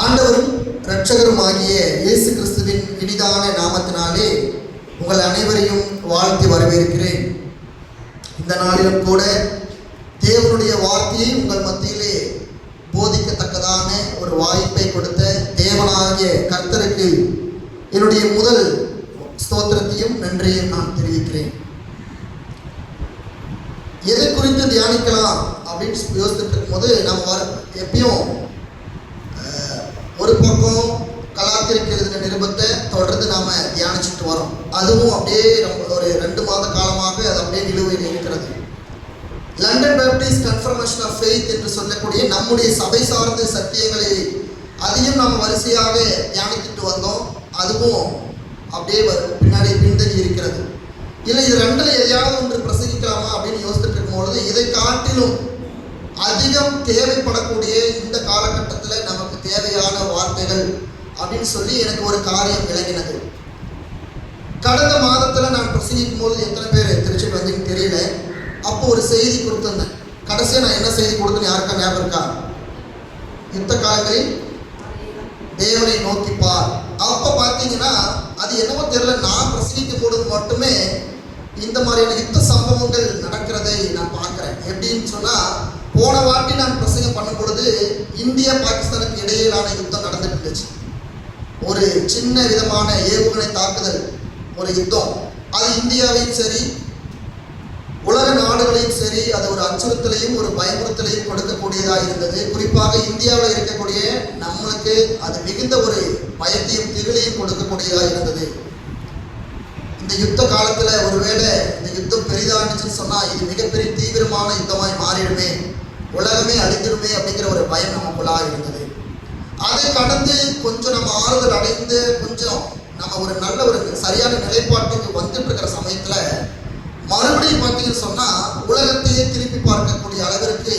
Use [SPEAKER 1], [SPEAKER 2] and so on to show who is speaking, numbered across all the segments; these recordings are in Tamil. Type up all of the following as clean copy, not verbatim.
[SPEAKER 1] ஆண்டவரும் இரட்சகருமாகிய இயேசு கிறிஸ்துவின் இனிதான நாமத்தினாலே உங்கள் அனைவரையும் வாழ்த்தி வரவேற்கிறேன். இந்த நாளிலும் கூட தேவனுடைய வார்த்தையை உங்கள் மத்தியிலே போதிக்கத்தக்கதான ஒரு வாய்ப்பை கொடுத்த தேவனாகிய கர்த்தருக்கு என்னுடைய முதல் ஸ்தோத்திரத்தையும் நன்றியையும் நான் தெரிவிக்கிறேன். எதை குறித்து தியானிக்கலாம் அப்படின்னு யோசிச்சுட்டு இருக்கும்போது நம்ம எப்பயும் ஒரு பக்கம் கலாத்திரிக்கு எழுதின நிருபத்தை தொடர்ந்து நாம் தியானிச்சுட்டு வரோம். அதுவும் அப்படியே ஒரு 2 மாத காலமாக அது அப்படியே நிலுவையில் இருக்கிறது. London Baptist confirmation of faith என்று சொல்லக்கூடிய நம்முடைய சபை சார்ந்த சத்தியங்களை அதையும் நாம் வரிசையாக தியானித்துட்டு வந்தோம். அதுவும் அப்படியே பின்னாடி பின்தங்கி இருக்கிறது. இல்லை இது 2ல் எதையாவது ஒன்று பிரசங்கிக்கலாமா அப்படின்னு யோசிச்சுட்டு இருக்கும்பொழுது இதை காட்டிலும் அதிகம் தேவைப்படக்கூடிய இந்த காலகட்டத்தில் நமக்கு தேவையான வார்த்தைகள் அப்படின்னு சொல்லி எனக்கு ஒரு காரியம் விளங்கினது. கடந்த மாதத்தில் நான் பிரசங்கிக்கும் போது எத்தனை பேர் திருச்சிக்கு வந்தீங்கன்னு தெரியல. அப்போ ஒரு செய்தி கொடுத்துருந்தேன். கடைசியாக நான் என்ன செய்தி கொடுத்தேன்னு யாருக்கா ஞாபகம் இருக்கா? யுத்த காலங்களில் தேவனை நோக்கிப்பார். அப்போ பார்த்தீங்கன்னா அது என்னவோ தெரியல, நான் பிரசங்கிக்கும் பொழுது மட்டுமே இந்த மாதிரியான யுத்த சம்பவங்கள் நடக்கிறதை நான் பார்க்குறேன். எப்படின்னு சொன்னால், போன வாட்டி நான் பிரசங்கம் பண்ணும் பொழுது இந்தியா பாகிஸ்தானுக்கு இடையிலான யுத்தம் நடந்துட்டு இருந்துச்சு. ஒரு சின்ன விதமான ஏவுகணை தாக்குதல், ஒரு யுத்தம். அது இந்தியாவையும் சரி உலக நாடுகளையும் சரி அது ஒரு அச்சுறுத்தலையும் ஒரு பயமுறுத்தலையும் கொடுக்கக்கூடியதாக இருந்தது. குறிப்பாக இந்தியாவில் இருக்கக்கூடிய நம்மளுக்கு அது மிகுந்த ஒரு பயத்தையும் திகிலையும் கொடுக்கக்கூடியதாக இருந்தது. இந்த யுத்த காலத்தில் ஒருவேளை இந்த யுத்தம் பெரிதானுச்சுன்னு சொன்னால் இது மிகப்பெரிய தீவிரமான யுத்தமாய் மாறிடுமே, உலகமே அழிஞ்சிடுமே அப்படிங்கிற ஒரு பயம் நமக்குள்ளாக இருந்தது. அதை கடந்து கொஞ்சம் நம்ம ஆறுதல் அடைந்து கொஞ்சம் நம்ம ஒரு நல்ல ஒரு சரியான நிலைப்பாட்டுக்கு வந்துட்டு இருக்கிற சமயத்தில் மறுபடியும் பார்த்தீங்கன்னு சொன்னால் உலகத்தையே திருப்பி பார்க்கக்கூடிய அளவிற்கு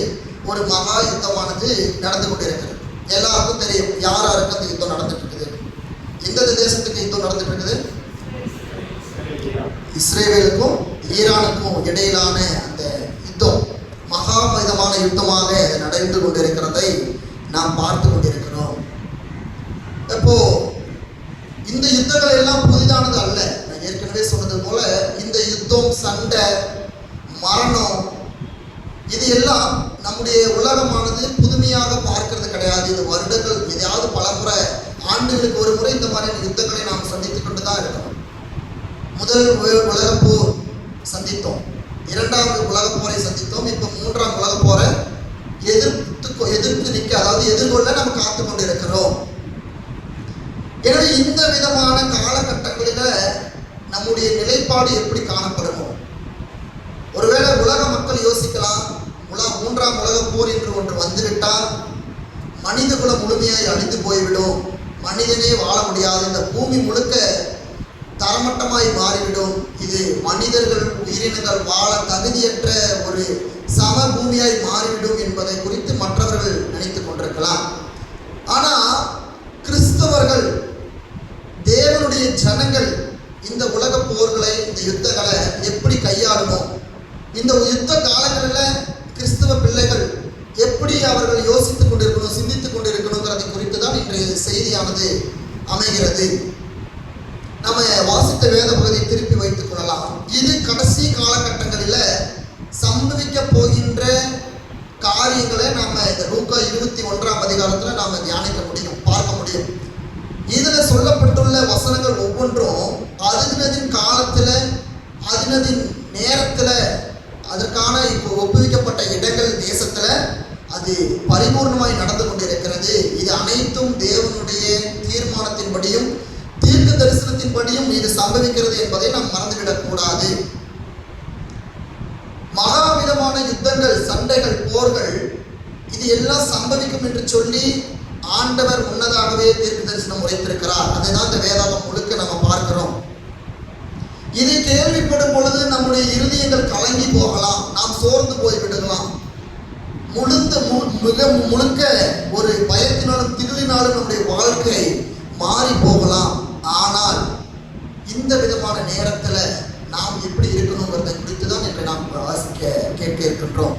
[SPEAKER 1] ஒரு மகா யுத்தமானது நடந்து கொண்டு இருக்கிறது. எல்லாருக்கும் தெரியும் யாருக்கு அந்த யுத்தம் நடந்துட்டு இருக்குது. எந்த தேசத்துக்கு யுத்தம் நடந்துட்டு இருக்குது? இஸ்ரேலுக்கும் ஈரானுக்கும் இடையிலான அந்த யுத்தம் மகா விதமான யுத்தமாக நடந்து கொண்டிருக்கிறதை நாம் பார்த்து கொண்டிருக்கிறோம். இப்போ இந்த யுத்தங்கள் எல்லாம் புதிதானது அல்ல. நான் ஏற்கனவே சொன்னது போல இந்த யுத்தம், சண்டை, மரணம் இது எல்லாம் நம்முடைய உலகமானது புதுமையாக பார்க்கறது கிடையாது. இது வருடங்கள் எதையாவது பல முறை ஆண்டுகளுக்கு ஒரு முறை இந்த மாதிரியான யுத்தங்களை நாம் சந்தித்து கொண்டு தான் இருக்கிறோம். முதல் உலகப் போர் சந்தித்தோம், 2வது உலகப் போரை சந்தித்தோம், இப்போ 3ஆம் உலகப் போரை எதிர்த்து நிற்க, அதாவது எதிர்கொள்ள நம்ம காத்து கொண்டு இருக்கிறோம். எனவே இந்த விதமான காலகட்டங்களில் நம்முடைய நிலைப்பாடு எப்படி காணப்படுமோ? ஒருவேளை உலக மக்கள் யோசிக்கலாம், 3ஆம் உலகப் போர் என்று ஒன்று வந்துவிட்டால் மனித குலம் முழுமையாய் அழிந்து போய்விடும், மனிதனே வாழ முடியாது, இந்த பூமி முழுக்க தரமட்டமாய் மாறிவிடும், இது மனிதர்கள் உயிரினங்கள் வாழ தகுதியற்ற ஒரு சம பூமியாய் மாறிவிடும் என்பதை குறித்து மற்றவர்கள் நினைத்து கொண்டிருக்கலாம். ஆனால் கிறிஸ்தவர்கள், தேவனுடைய ஜனங்கள் இந்த உலக போர்களை, இந்த யுத்தங்களை எப்படி கையாளணும், இந்த யுத்த காலங்களில் கிறிஸ்தவ பிள்ளைகள் எப்படி அவர்கள் யோசித்துக் கொண்டிருக்கணும், சிந்தித்துக் கொண்டிருக்கணுங்கிறதை குறித்து தான் இன்றைய செய்தியானது அமைகிறது. நம்ம வாசித்த வேத பகுதியை திருப்பி வைத்துக் கொள்ளலாம். இது கடைசி காலகட்டங்களில் சம்பவிக்க போகின்ற காரியங்களை நாம் இந்த லூக்கா 21ஆம் அதிகாரத்தில் நாம் தியானிக்க முடியும், பார்க்க முடியும். இதில் சொல்லப்பட்டுள்ள வசனங்கள் ஒவ்வொன்றும் அதினதின் காலத்தில், அதினதின் நேரத்தில், அதற்கான இப்போ ஒப்புவிக்கப்பட்ட இடங்கள், தேசத்தில் அது பரிபூர்ணமாய் நடந்து கொண்டிருக்கிறது. இது அனைத்தும் தேவனுடைய தீர்மானத்தின்படியும் தீர்க்க தரிசனத்தின்படியும் இது சம்பவிக்கிறது என்பதை நாம் மறந்துவிடக்கூடாது. மகாவிதமான யுத்தங்கள், சண்டைகள், போர்கள் இது எல்லாம் சம்பவிக்கும் என்று சொல்லி ஆண்டவர் முன்னதாகவே தீர்க்க தரிசனம் உரைத்திருக்கிறார். அதுதான் இந்த வேதாகம் முழுக்க நம்ம பார்க்கிறோம். இதை கேள்விப்படும் பொழுது நம்முடைய இருதயங்கள் கலங்கி போகலாம், நாம் சோர்ந்து போய் விடலாம், முழுக்க ஒரு பயத்தினாலும் திகிலினாலும் நம்முடைய வாழ்க்கை மாறி போகலாம். ஆனால் இந்த விதமான நேரத்தில் நாம் எப்படி இருக்கணுங்கிறதை குறித்து தான் இன்று நாம் கேட்க இருக்கின்றோம்.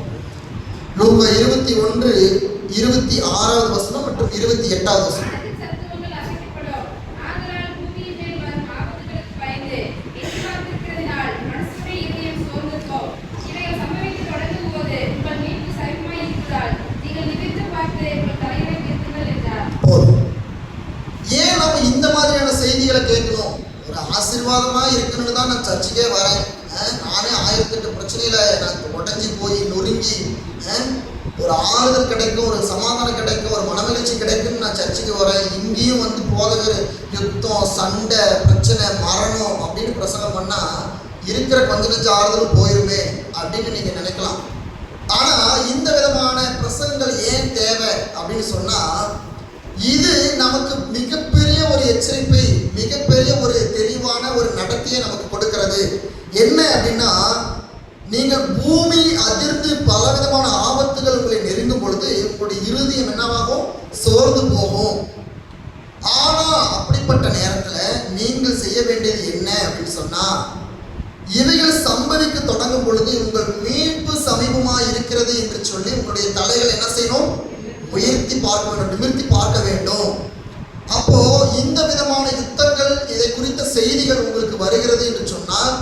[SPEAKER 1] லூக்கா 21:26 6வது வசனம் மற்றும் 28வது வசனம்.
[SPEAKER 2] அதில் சத்துவங்கள் அசைக்கப்படும். ஆதலால் பூமியின் மேல் வரும் ஆபத்துகளுக்கு பயந்து எதிர்பார்த்திருக்கிறதினால் மனுஷனுடைய இதயம் சோர்ந்து போம். இவைகள் சம்பவிக்கத் தொடங்கும் போது உங்கள் மீட்பு சமீபமாய் இருக்கிறதால் நீங்கள் நிமிர்ந்து பார்த்து உங்கள் தலைகளை நிறுத்துங்கள் என்றார்.
[SPEAKER 1] போதும். ஏன் நம்ம இந்த மாதிரியான செய்திகளை கேட்கணும்? ஒரு ஆசீர்வாதமா இருக்கணும்னு தான் நான் சர்ச்சுக்கே வரேன். நானே 1008 பிரச்சனையில நான் உடஞ்சி போய் நொறுங்கி ஒரு ஆறுதல் கிடைக்கும், ஒரு சமாதானம் கிடைக்கும், ஒரு மனமகிழ்ச்சி கிடைக்கும்னு நான் சர்ச்சுக்கு வரேன். இங்கேயும் வந்து போதகர் யுத்தம், சண்டை, பிரச்சனை, மரணம் அப்படின்னு பிரசங்கம் பண்ணா இருக்கிற கொஞ்ச நெஞ்ச ஆறுதலும் போயிருமே அப்படின்னு நீங்க நினைக்கலாம். ஆனா இந்த விதமான பிரசங்கங்கள் ஏன் தேவை அப்படின்னு சொன்னா, இது நமக்கு மிகப்பெரிய ஒரு எச்சரிப்பை, மிகப்பெரிய ஒரு தெளிவான ஒரு நடத்தையை நமக்கு கொடுக்கிறது. என்ன அப்படின்னா, நீங்கள் பூமி அதிர்ந்து பலவிதமான ஆபத்துகள் உங்களை நெருங்கும் பொழுது உங்களுடைய இருதயம் என்னவாகும்? சோர்ந்து போகும். ஆனா அப்படிப்பட்ட நேரத்துல நீங்கள் செய்ய வேண்டியது என்ன அப்படின்னு சொன்னா, இவைகள் சம்பவிக்க தொடங்கும் பொழுது உங்கள் மீட்பு சமீபமா இருக்கிறது என்று சொல்லி உங்களுடைய தலைகளை என்ன செய்யணும்? உயர்த்தி பார்க்க வேண்டும், நிமிர்த்தி பார்க்க வேண்டும். அப்போ இந்த விதமான யுத்தங்கள், இதை குறித்த செய்திகள் உங்களுக்கு வருகிறது என்று சொன்னால்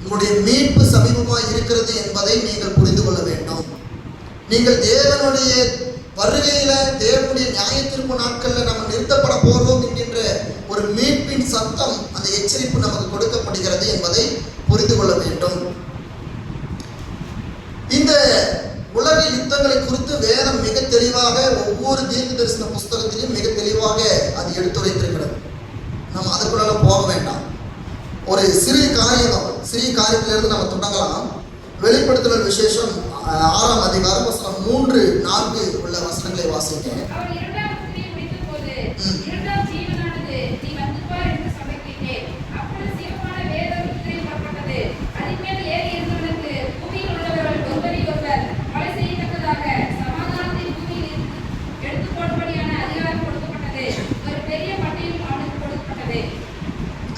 [SPEAKER 1] உங்களுடைய மீட்பு சமீபமாக இருக்கிறது என்பதை நீங்கள் புரிந்து கொள்ள வேண்டும். நீங்கள் தேவனுடைய வருகையில, தேவனுடைய நியாய தீர்ப்பு நாட்கள்ல நம்ம நிறுத்தப்பட போறோம் என்கின்ற ஒரு மீட்பின் சத்தம், அந்த எச்சரிப்பு நமக்கு கொடுக்கப்படுகிறது என்பதை புரிந்து கொள்ள வேண்டும். இந்த உலக யுத்தங்களை குறித்து வேதம் மிக தெளிவாக ஒவ்வொரு தீர்க்க தரிசன புஸ்தகத்திலையும் மிக தெளிவாக அது எடுத்துரைத்திருக்கிறது. நம்ம அதுக்குள்ள போக வேண்டாம். ஒரு சிறிய காரியத்திலிருந்து நம்ம தொடங்கலாம். வெளிப்படுத்துதல் விசேஷம் 6ஆம் அதிகாரம் வசனம் 3, 4 உள்ள வசனங்களை வாசிங்க.
[SPEAKER 2] அவர் இரண்டாம் முத்திரையை முடித்தபோது இரண்டாம் ஜீவனானது நீ வந்து பார் என்று சொல்லக் கேட்டேன். அப்பொழுது சிவப்பான வேத முத்திரை புறப்பட்டது. அதின் மேல் ஏறி இருந்தவனுக்கு பூமியில் உள்ளவர்கள் ஒருவரையொருவர் கொலை செய்யத்தக்கதாக சமாதானத்தை பூமியில் எடுத்து போடும்படியான அதிகாரம் கொடுக்கப்பட்டது. ஒரு பெரிய பட்டயம் அவனுக்கு கொடுக்கப்பட்டது.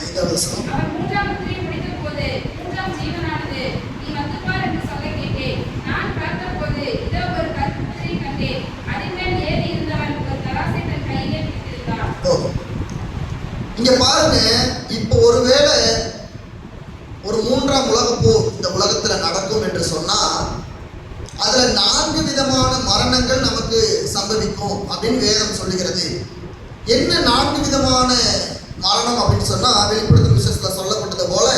[SPEAKER 1] 5வது வசனம்.
[SPEAKER 2] அவர் மூன்றாம் முத்திரையை முடித்தபோது மூன்றாம் ஜீவனானது நீ வந்து பார் என்று சொல்லக் கேட்டேன். நான் பார்த்தபோது இதோ ஒரு கற்புத்திரை கண்டேன். அதின் மேல் ஏறி இருந்தவன் ஒரு தராசை தன் கையிலே பிடித்திருந்தான்.
[SPEAKER 1] இங்க பாருங்க, இப்போ ஒருவேளை ஒரு 3ஆம் உலகப் போர் இந்த உலகத்துல நடக்கும் என்று சொன்னா, அதுல 4 விதமான மரணங்கள் நமக்கு சம்பவிக்கும் அப்படின்னு வேதம் சொல்லுகிறது. என்ன 4 விதமான மரணம் அப்படின்னு சொன்னா, வெளிப்படுத்தும் விசேஷத்துல சொல்லப்பட்டது போல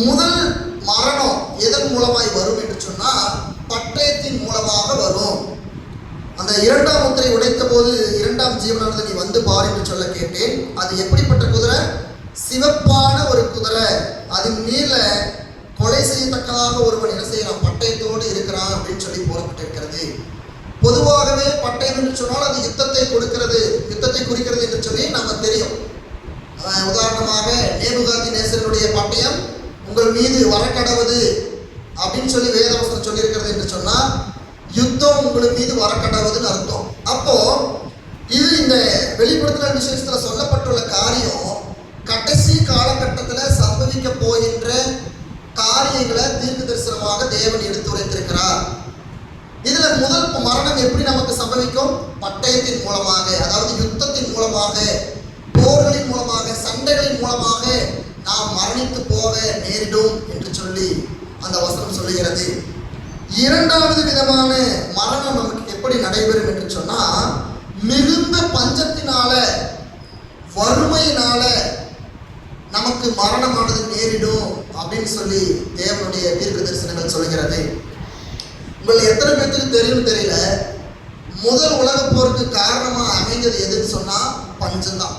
[SPEAKER 1] முதல் மரணம் எதன் மூலமாய் வரும் என்று சொன்னா, பட்டயத்தின் மூலமாக வரும். அந்த 2ஆம் முத்திரை உடைத்த போது 2ஆம் ஜீவனானது நீ வந்து பார் என்று சொல்ல கேட்டேன். அது எப்படிப்பட்ட குதிரை? சிவப்பான ஒரு குதிரை. அதன் மேல கொலை செய்யத்தக்கதாக ஒருவன் என்ன செய்யறான்? பட்டயத்தோடு இருக்கிறான் அப்படின்னு சொல்லி போடப்பட்டிருக்கிறது. பொதுவாகவே பட்டயம் என்று சொன்னால் அது யுத்தத்தை கொடுக்கிறது, யுத்தத்தை குறிக்கிறது என்று சொல்லி நம்ம தெரியும். உதாரணமாக நேபுகாத்நேசருடைய பட்டயம் உங்கள் மீது வரக்கடவுது அப்படின்னு சொல்லி வேதவசனம் சொல்லியிருக்கிறது என்று சொன்னா, யுத்தம் உங்கள் மீது வரக்கடவுதுன்னு அர்த்தம். அப்போ இது இந்த வெளிப்படுத்துதல் விசேஷத்துல சொல்லப்பட்டுள்ள காரியம் கடைசி காலகட்டத்தில் சம்பவிக்க போகின்ற காரியங்களை தீர்க்க தரிசனமாக தேவன் எடுத்துரைத்திருக்கிறார். இதுல முதல் மரணம் எப்படி நமக்கு சம்பவிக்கும்? பட்டயத்தின் மூலமாக, அதாவது யுத்தத்தின் மூலமாக, போர்களின் மூலமாக, சண்டைகளின் மூலமாக நாம் மரணித்து போக நேரிடும் என்று சொல்லி அந்த வசனம் சொல்லுகிறது. 2வது விதமான மரணம் நமக்கு எப்படி நடைபெறும் என்று சொன்னா, மிகுந்த பஞ்சத்தினால, வறுமையினால நமக்கு மரணமானது நேரிடும் அப்படின்னு சொல்லி தேவனுடைய தீர்க்க தரிசனங்கள் சொல்கிறது. உங்கள் எத்தனை பேருக்கு தெரியும் தெரியல, முதல் உலகப் போருக்கு காரணமா அமைந்தது எதுன்னு சொன்னா பஞ்சம்தான்.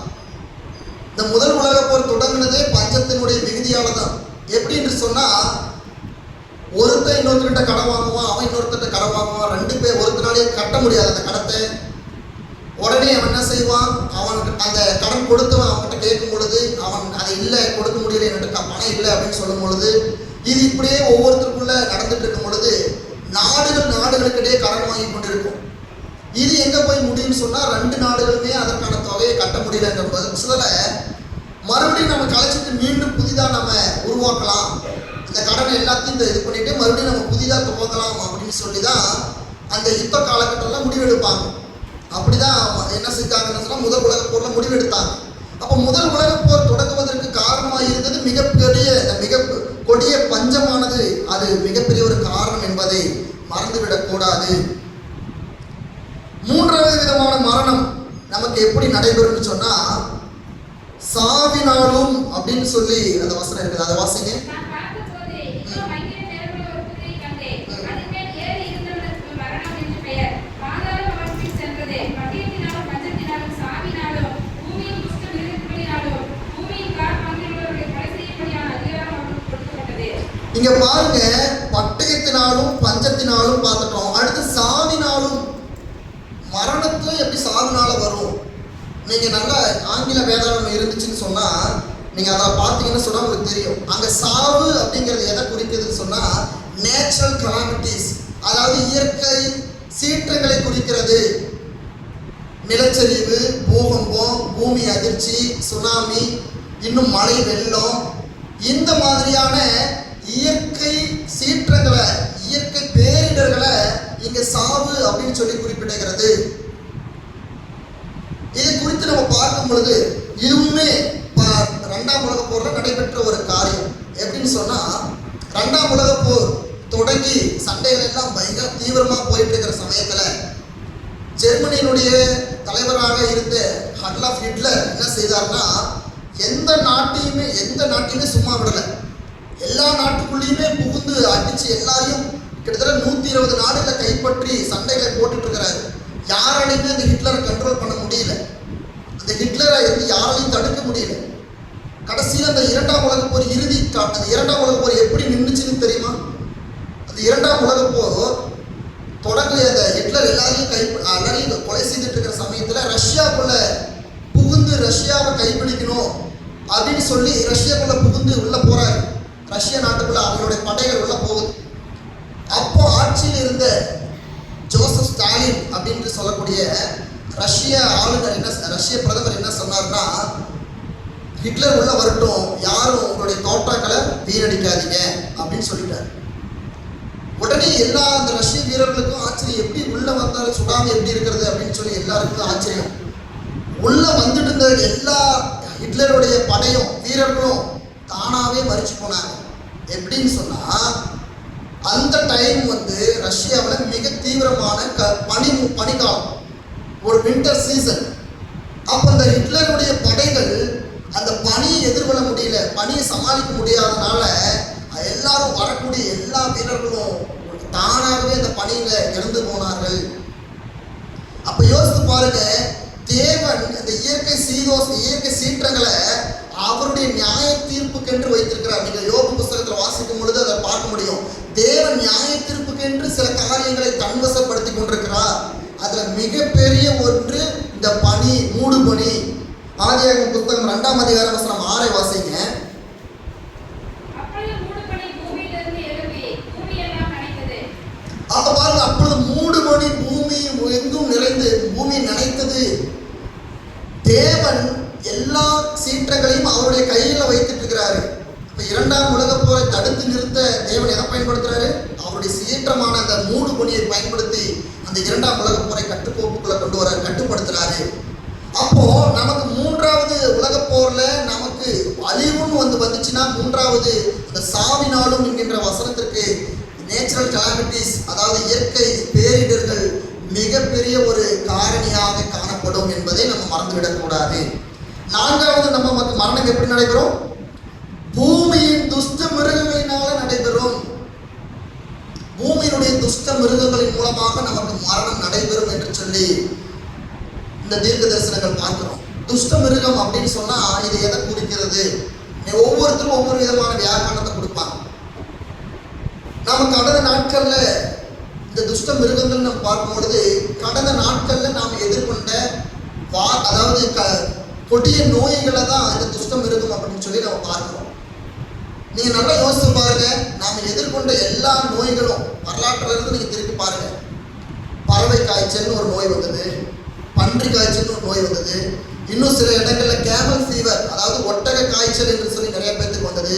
[SPEAKER 1] இந்த முதல் உலகப் போர் தொடங்கினதே பஞ்சத்தினுடைய மிகுதியால தான். எப்படி என்று சொன்னா, ஒருத்தன் இன்னொருத்தர்கிட்ட கடன் வாங்குவான், அவன் இன்னொருத்தர்கிட்ட கடன் வாங்குவான். 2 பேர் ஒருத்தனாலே கட்ட முடியாது அந்த கடத்தை. உடனே அவன் என்ன செய்வான்? அவன் அந்த கடன் கொடுத்தவன் அவன்கிட்ட கேட்கும் பொழுது, அவன் அதை இல்லை, கொடுக்க முடியல, என்கிட்ட பணம் இல்லை அப்படின்னு சொல்லும் பொழுது, இது இப்படியே ஒவ்வொருத்தருக்குள்ள நடந்துட்டு இருக்கும் பொழுது நாடுகளுக்கிடையே கடன் வாங்கி கொண்டிருக்கும். இது எங்க போய் முடியும்னு சொன்னா, 2 நாடுகளுமே அதற்கான தொகையை கட்ட முடியலங்கிற பட்சத்துல மறுபடியும் நம்ம கலைச்சிட்டு மீண்டும் புதிதாக நம்ம உருவாக்கலாம், இந்த கடனை எல்லாத்தையும் இது பண்ணிட்டு மறுபடியும் நம்ம புதிதாக துவங்கலாம் அப்படின்னு சொல்லி தான் அந்த யுத்த காலகட்டம்லாம் முடிவெடுப்பாங்க. அப்படிதான் என்ன செஞ்சாங்கன்னு சொன்னா முதல் உலகப் போர்ல முடிவெடுத்தாங்க. அப்போ முதல் உலகப் போர் தொடங்குவதற்கு காரணமாக இருந்தது மிக கொடிய பஞ்சமானது. அது மிகப்பெரிய ஒரு காரணம் என்பதை மறந்துவிடக் கூடாது. மூன்றாவது விதமான மரணம் நமக்கு எப்படி நடைபெறும்னு சொன்னா சாவினாலும் அப்படின்னு சொல்லி அந்த வசனம் இருக்குது. அதை வாசிங்க.
[SPEAKER 2] நான் பார்த்தபோது இதோ மங்கின நிறமுள்ள ஒரு குதிரையை கண்டேன். அதன் மேல் ஏறி இருந்தவனுக்கு மரணம் என்று பெயர். பாதாளம் அவன் பின் சென்றது. பட்டயத்தினாலும் பஞ்சத்தினாலும் சாவினாலும் பூமியின் துஷ்ட மிருகங்களினாலும் பூமியின் கார் பங்கிலுள்ளவர்களை கொலை செய்யும்படியான அதிகாரம் அவனுக்கு கொடுக்கப்பட்டது.
[SPEAKER 1] இங்க பாருங்க, பட்டயத்தினாலும் பஞ்சத்தினாலும் பார்த்துட்டோம். அடுத்து சாவினாலும். மரணத்தும் எப்படி சாவினால வரும்? நீங்க நல்ல ஆங்கில வேதாளம் இருந்துச்சுன்னு சொன்னா நீங்க அதை பார்த்தீங்கன்னு சொன்னா உங்களுக்கு தெரியும். அங்க சாவு அப்படிங்கிறது எதை குறிக்கிறதுன்னு சொன்னா நேச்சுரல் கலாமிட்டிஸ், அதாவது இயற்கை சீற்றங்களை குறிக்கிறது. நிலச்சரிவு, பூகம்பம், பூமி அதிர்ச்சி, சுனாமி, இன்னும் மழை வெள்ளம், இந்த மாதிரியான இயற்கை சீற்றங்களை, இயற்கை பேரிடர்களை இங்க சாவு அப்படின்னு சொல்லி குறிப்பிடுகிறது. இதை குறித்து நம்ம பார்க்கும் பொழுது இதுவுமே இரண்டாம் உலகப் போர்ல நடைபெற்ற ஒரு காரியம். எப்படின்னு சொன்னா இரண்டாம் உலகப் போர் தொடங்கி சண்டைகள் எல்லாம் பயங்கர தீவிரமா போயிட்டு இருக்கிற சமயத்துல ஜெர்மனியினுடைய தலைவராக இருந்த அட்லாஃப் ஹிட்லர் என்ன செய்தார்னா எந்த நாட்டையுமே சும்மா விடல. எல்லா நாட்டுக்குள்ளேயுமே புகுந்து அடிச்சு எல்லாரையும் கிட்டத்தட்ட 120 நாடுகளை கைப்பற்றி சண்டைகளை போட்டுட்டு இருக்கிறாரு. யாராலையுமே அந்த ஹிட்லரை கண்ட்ரோல் பண்ண முடியல. அந்த ஹிட்லரை யாராலையும் தடுக்க முடியல. கடைசியில் அந்த இரண்டாம் உலகப் போர் அந்த இரண்டாம் உலகப் போர் எப்படி நின்றுச்சுன்னு தெரியுமா? அந்த இரண்டாம் உலகப் போர் தொடங்கி அந்த ஹிட்லர் எல்லாரையும் கொலை செய்துட்டு இருக்கிற சமயத்துல ரஷ்யாக்குள்ள புகுந்து ரஷ்யாவை கைப்பிடிக்கணும் அப்படின்னு சொல்லி ரஷ்யாக்குள்ள புகுந்து உள்ள போறாரு. ரஷ்ய நாட்டுக்குள்ள அவங்களுடைய படைகள் உள்ள போகுது. அப்போ ஆட்சியில் இருந்த ஜோசப் ஸ்டாலின் அப்படின்னு சொல்லக்கூடிய ரஷ்ய பிரதமர் என்ன சொன்னார்னா, ஹிட்லர் உள்ள வரட்டும், யாரும் உங்களுடைய தோட்டாக்களை வீணடிக்காதீங்க அப்படின்னு சொல்லிட்டாரு. உடனே எல்லா அந்த ரஷ்ய வீரர்களுக்கும் ஆச்சரியம், எப்படி உள்ள வந்தாலும் சுடாம எப்படி இருக்கிறது அப்படின்னு சொல்லி எல்லாருக்கும் ஆச்சரியம். உள்ள வந்துட்டு இருந்த எல்லா ஹிட்லருடைய படையும் வீரர்களும் தானாவே மறிச்சு போனாங்க. எப்படின்னு சொன்னா அந்த டைம் ரஷ்யாவில் மிக தீவிரமான பனிக்காலம், ஒரு வின்டர் சீசன். அப்போ அந்த ஹிட்லருடைய படைகள் அந்த பனியை எதிர்கொள்ள முடியல, பனியை சமாளிக்க முடியாதனால எல்லாரும் வரக்கூடிய எல்லா வீரர்களும் தானாகவே அந்த பனியில இறந்து போனார்கள். அப்ப யோசித்து பாருங்க, தேவன் இந்த இயற்கை சீற்றங்களை அவருடைய நியாய தீர்ப்புக்கென்று வைத்திருக்கிறார். நீங்க யோபு புஸ்தகத்தில் வாசிக்கும் பொழுது அதை பார்க்க முடியும். தேவன் நியாய தீர்ப்புக்கென்று சில காரியங்களை தன்வசப்படுத்தி கொண்டிருக்கிறார். அதுல மிகப்பெரிய ஒன்று இந்த பனி, மூடு பனி. ஆதியாகமம் புத்தகம் 2ஆம் அதிகாரம் வசனம் 6 வாசிங்க. அப்ப பாருங்க, அப்பொழுது மூடு பனி பூமி எங்கும் நிறைந்து பூமி நனைத்தது. தேவன் எல்லா சீற்றங்களையும் அவருடைய கையில வைத்துட்டு இருக்கிறாரு. இப்ப இரண்டாம் உலகப் போரை தடுத்து நிறுத்த தேவன் எதை பயன்படுத்துறாரு? அவருடைய சீற்றமான அந்த மூடு பனியை பயன்படுத்தி அந்த இரண்டாம் உலகப் போரை கட்டுக்கோப்புக்குள்ள கொண்டு வர கட்டுப்படுத்துறாரு. அப்போ நமக்கு மூன்றாவது உலகப் போர்ல நமக்கு அழிவுன்னு வந்துச்சுன்னா மூன்றாவது அந்த சாவினாலும் என்கின்ற வசனத்திற்கு நேச்சுரல் கலாமிட்டிஸ், அதாவது இயற்கை பேரிடர்கள் மிகப்பெரிய ஒரு காரணியாக காணப்படும் என்பதை நம்ம மறந்துவிடக்கூடாது. நான்காவது நமக்கு மரணம் எப்படி நடைபெறும்? பூமியின் துஷ்ட மிருகங்களினால நடைபெறும். பூமியினுடைய துஷ்ட மிருகங்களின் மூலமாக நமக்கு மரணம் நடைபெறும் என்று சொல்லி இந்த தீர்க்க தரிசனங்கள் பார்க்கிறோம். துஷ்ட மிருகம் அப்படின்னு சொன்னா இது எதை குறிக்கிறது? ஒவ்வொருத்தரும் ஒவ்வொரு விதமான வியாக்கரணத்தை கொடுப்பாங்க. நம்ம கடந்த நாட்கள்ல இந்த துஷ்ட மிருகங்கள் நம்ம பார்க்கும் பொழுது கடந்த நாட்கள்ல நாம் எதிர்கொண்ட அதாவது கொடிய நோய்களை தான் இந்த துஷ்ட மிருகம் அப்படின்னு சொல்லி நம்ம பார்க்கிறோம். நீங்க நல்லா யோசிச்சு பாருங்க, நாம எதிர்கொண்ட எல்லா நோய்களும் வரலாற்றுல இருந்து நீங்க திருப்பி பாருங்க. பறவை காய்ச்சல்னு ஒரு நோய் வந்தது, பன்றி காய்ச்சல்னு ஒரு நோய் வந்தது, இன்னும் சில இடங்கள்ல கேமல் ஃபீவர், அதாவது ஒட்டக காய்ச்சல் என்று சொல்லி நிறைய பேருக்கு வந்தது,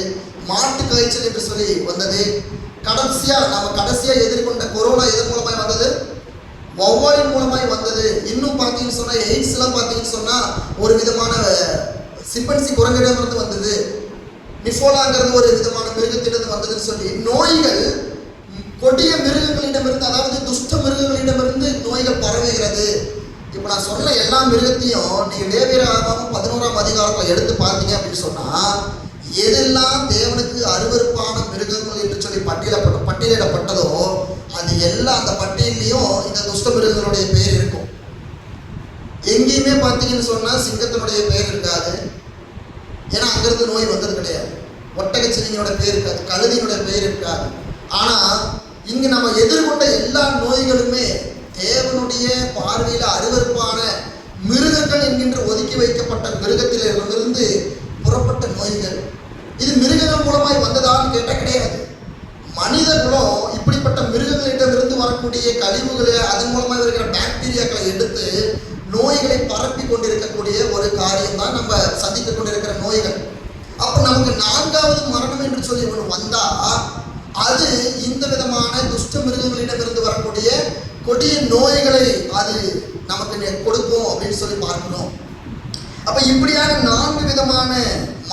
[SPEAKER 1] மாட்டு காய்ச்சல் என்று சொல்லி வந்தது. கடைசியா எதிர்கொண்ட கொரோனா எதன் மூலமாய் வந்தது? வௌவாலின் மூலமாய் வந்தது. இன்னும் பார்த்தீங்கன்னு சொன்னா எய்ட்ஸ் எல்லாம் பார்த்தீங்கன்னு சொன்னா ஒரு விதமான சிம்பன்சி குரங்கிடமிருந்து வந்தது. நிஃபோலாங்கிறது ஒரு விதமான மிருகத்திலிருந்து வந்ததுன்னு சொல்லி நோய்கள் கொடிய மிருகங்களிடமிருந்து, அதாவது துஷ்ட மிருகங்களிடமிருந்து நோய்கள் பரவுகிறது. இப்போ நான் சொன்ன எல்லா மிருகத்தையும் நீங்க லேவியராகமம் 11ஆம் அதிகாரத்தில் எடுத்து பார்த்தீங்க அப்படின்னு சொன்னா எதெல்லாம் தேவனுக்கு அருவருப்பான மிருகங்கள் என்று சொல்லி பட்டியலிடப்பட்டதோ அது எல்லாம் அந்த பட்டியலையும் இந்த துஷ்ட மிருகங்களுடைய பெயர் இருக்கும். எங்கேயுமே பார்த்தீங்கன்னு சொன்னா சிங்கத்தினுடைய பெயர் இருக்காது. ஏன்னா அங்கிருந்து நோய் வந்தது கிடையாது. ஒட்டகச்சிவிங்கியோட பேர் இருக்காது, கழுதியினுடைய பெயர் இருக்காது. ஆனா இங்க நம்ம எதிர்கொண்ட எல்லா நோய்களுமே தேவனுடைய பார்வையில அருவருப்பான மிருகங்கள் என்கின்ற ஒதுக்கி வைக்கப்பட்ட மிருகத்திலிருந்து புறப்பட்ட நோய்கள். இது மிருகங்கள் மூலமாய் வந்ததான்னு கேட்ட கிடையாது. மனிதர்களும் இப்படிப்பட்ட மிருகங்களிடமிருந்து வரக்கூடிய கழிவுகளை, அதன் மூலமாக இருக்கிற பாக்டீரியாக்களை எடுத்து நோய்களை பரப்பி கொண்டிருக்கக்கூடிய ஒரு காரியம் தான் நம்ம சந்தித்துக் கொண்டிருக்கிற நோய்கள். அப்ப நமக்கு 4வது மரணம் என்று சொல்லி ஒன்று வந்தா அது இந்த விதமான துஷ்ட மிருகங்களிடமிருந்து வரக்கூடிய கொடிய நோய்களை அது நமக்கு கொடுக்கும் அப்படின்னு சொல்லி பார்க்கணும். அப்ப இப்படியான 4 விதமான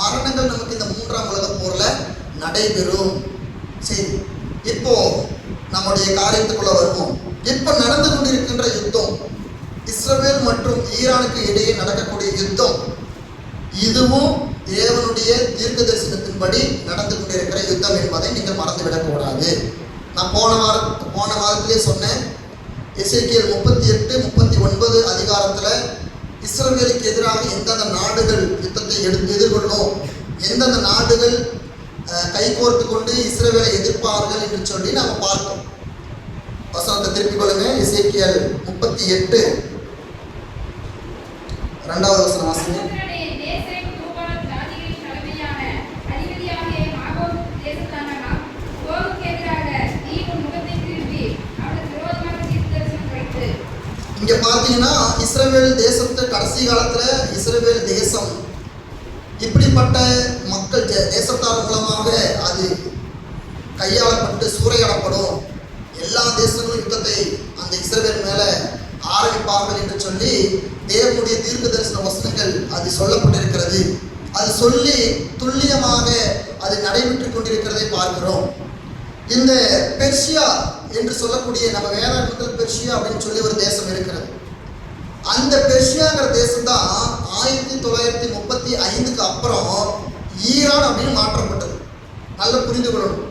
[SPEAKER 1] மரணங்கள் நமக்கு இந்த 3ஆம் உலக போர்ல நடைபெறும். சரி, இப்போ நம்முடைய காரியத்துக்குள்ள வருவோம். இப்ப நடந்து கொண்டிருக்கின்ற யுத்தம், இஸ்ரவேல் மற்றும் ஈரானுக்கு இடையே நடக்கக்கூடிய யுத்தம், இதுவும் தேவனுடைய தீர்க்க தரிசனத்தின்படி நடந்து கொண்டிருக்கிற யுத்தம் என்பதை நீங்கள் மறந்துவிடக்கூடாது. நான் போன வாரத்திலே சொன்னேன். எசேக்கியேல் 38, 39 அதிகாரத்துல இஸ்ரவேலுக்கு எதிராக எந்தெந்த நாடுகள் யுத்தத்தை எதிர்கொள்ளும், எந்தெந்த நாடுகள் கைகோர்த்து கொண்டு இஸ்ரவேலை எதிர்ப்பார்கள் என்று சொல்லி நாம பார்த்தோம். வசனத்தை திருப்பிக் கொள்ளுங்க. எசேக்கியேல் 38 2வது வசனம் வாசிங்க. இங்க பாத்தீங்கன்னா இஸ்ரவேல் தேசத்து கடைசி காலத்துல இஸ்ரவேல் தேசம் இப்படிப்பட்ட மக்கள் தேசத்தார் மூலமாக அது கையாளப்பட்டு சூறையாடப்படும். எல்லா தேசங்களும் யுத்தத்தை அந்த இஸ்ரவேல் மேல ஆரம்பிப்பார்கள் என்று சொல்லி தேவனுடைய தீர்க்க தரிசன வசனங்கள் அது சொல்லப்பட்டிருக்கிறது. அது சொல்லி துல்லியமாக அது நடைபெற்றுக் கொண்டிருக்கிறதை பார்க்கிறோம். இந்த பெர்ஷியா என்று சொல்லக்கூடிய நம்ம வேதாகமத்தில் பெர்ஷியா அப்படின்னு சொல்லி ஒரு தேசம் இருக்கிறது. அந்த பெர்ஷியாங்கிற தேசம் தான் 1935க்கு அப்புறம் ஈரான் அப்படின்னு மாற்றப்பட்டது. நல்லா புரிந்து கொள்ளணும்.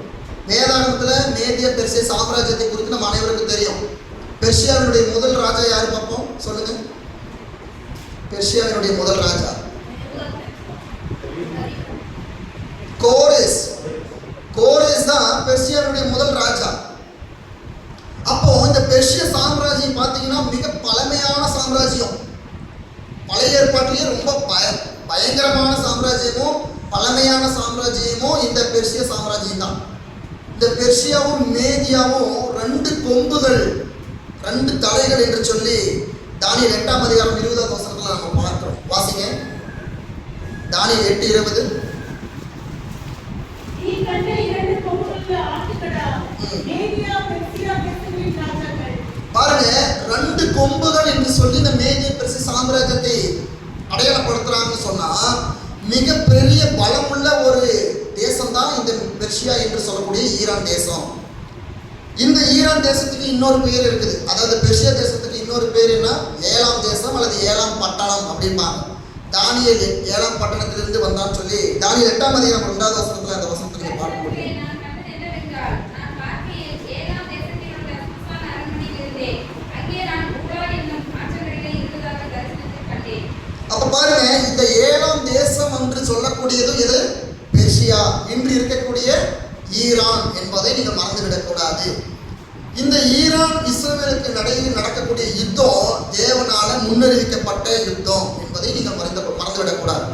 [SPEAKER 1] வேதாகமத்தில் மேதிய பெர்சிய சாம்ராஜ்யத்தை குறித்து நம்ம அனைவருக்கும் தெரியும். பெர்ஷியாவினுடைய முதல் ராஜா யாரு பார்ப்போம், சொல்லுங்க. பெர்ஷியாவினுடைய முதல் ராஜா கோரேஸ். கோரேஸ் தான் பெர்ஷியாவினுடைய முதல் ராஜா. அப்போ இந்த பெர்ஷிய சாம்ராஜ்யம் பார்த்தீங்கன்னா மிக பழமையான சாம்ராஜ்யம். பழைய ஏற்பாட்டிலேயே ரொம்ப பயங்கரமான சாம்ராஜ்யமும் பழமையான சாம்ராஜ்யமும் இந்த பெர்ஷிய சாம்ராஜ்யம் தான். இந்த பெர்ஷியாவும் மேதியாவும் 2 கொம்புகள் 2 தலைகள் என்று சொல்லி தானியேல் 8ஆம் அதிகாரம் 20வது வசனத்துல நம்ம பார்க்கிறோம். வாசிங்க. தானியேல் 8:20. பாருங்க, 2 கொம்புகள் என்று சொல்லி இந்த மேதிய பெர்சிய சாம்ராஜ்யத்தை அடையாளப்படுத்துறாங்கன்னு சொன்னா மிக பெரிய பலமுள்ள ஒரு தேசம் தான் இந்த பெர்ஷியா என்று சொல்லக்கூடிய ஈரான் தேசம். இந்த ஈரான் தேசத்துக்கு இன்னொரு பேர் இருக்குது. அதாவது பெர்ஷியா தேசத்துக்கு இன்னொரு பேர் என்ன, 7ஆம் தேசம் அல்லது 7ஆம் பட்டணம் அப்படிம்பாங்க. தானியேல் 7ஆம் பட்டணத்திலிருந்து வந்தான்னு சொல்லி தானியேல் 8ஆம் அதிகாரம் 2வது வசனத்துல அந்த வசனத்தை நீங்க பார்க்க முடியும். அப்ப பாருங்க, இந்த 7ஆம் தேசம் என்று சொல்லக்கூடியது எது, பெர்ஷியா. இன்று இருக்கக்கூடிய ஈரான் என்பதை நீங்கள் மறந்துவிடக்கூடாது. இந்த ஈரான் இஸ்ரவேலுக்கு நடையில் நடக்கக்கூடிய யுத்தம் தேவனால முன்னறிவிக்கப்பட்ட யுத்தம் என்பதை நீங்கள் மறந்துவிடக்கூடாது.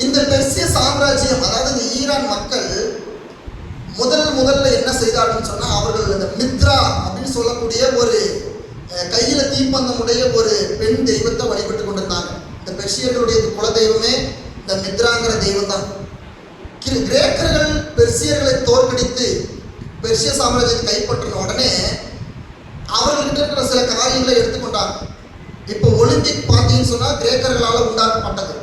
[SPEAKER 1] இந்த பெர்சிய சாம்ராஜ்யம், அதாவது இந்த ஈரான் மக்கள் முதல்ல என்ன செய்தார்கள்னு சொன்னா, அவர்கள் இந்த மித்ரா அப்படின்னு சொல்லக்கூடிய ஒரு கையில தீப்பந்தமுடைய ஒரு பெண் தெய்வத்தை வழிபட்டு கொண்டிருந்தாங்க. இந்த பெர்சியர்களுடைய குலதெய்வமே இந்த மித்ராங்கிற தெய்வம் தான். கிரேக்கர்கள் பெர்சியர்களை தோற்கடித்து பெர்சிய சாம்ராஜ்யத்தை கைப்பற்றின உடனே அவர்கிட்ட இருக்கிற சில காரியங்களை எடுத்துக்கொண்டாங்க. இப்போ ஒலிம்பிக் பார்த்தீங்கன்னு சொன்னா கிரேக்கர்களால் உண்டாக்கப்பட்டது.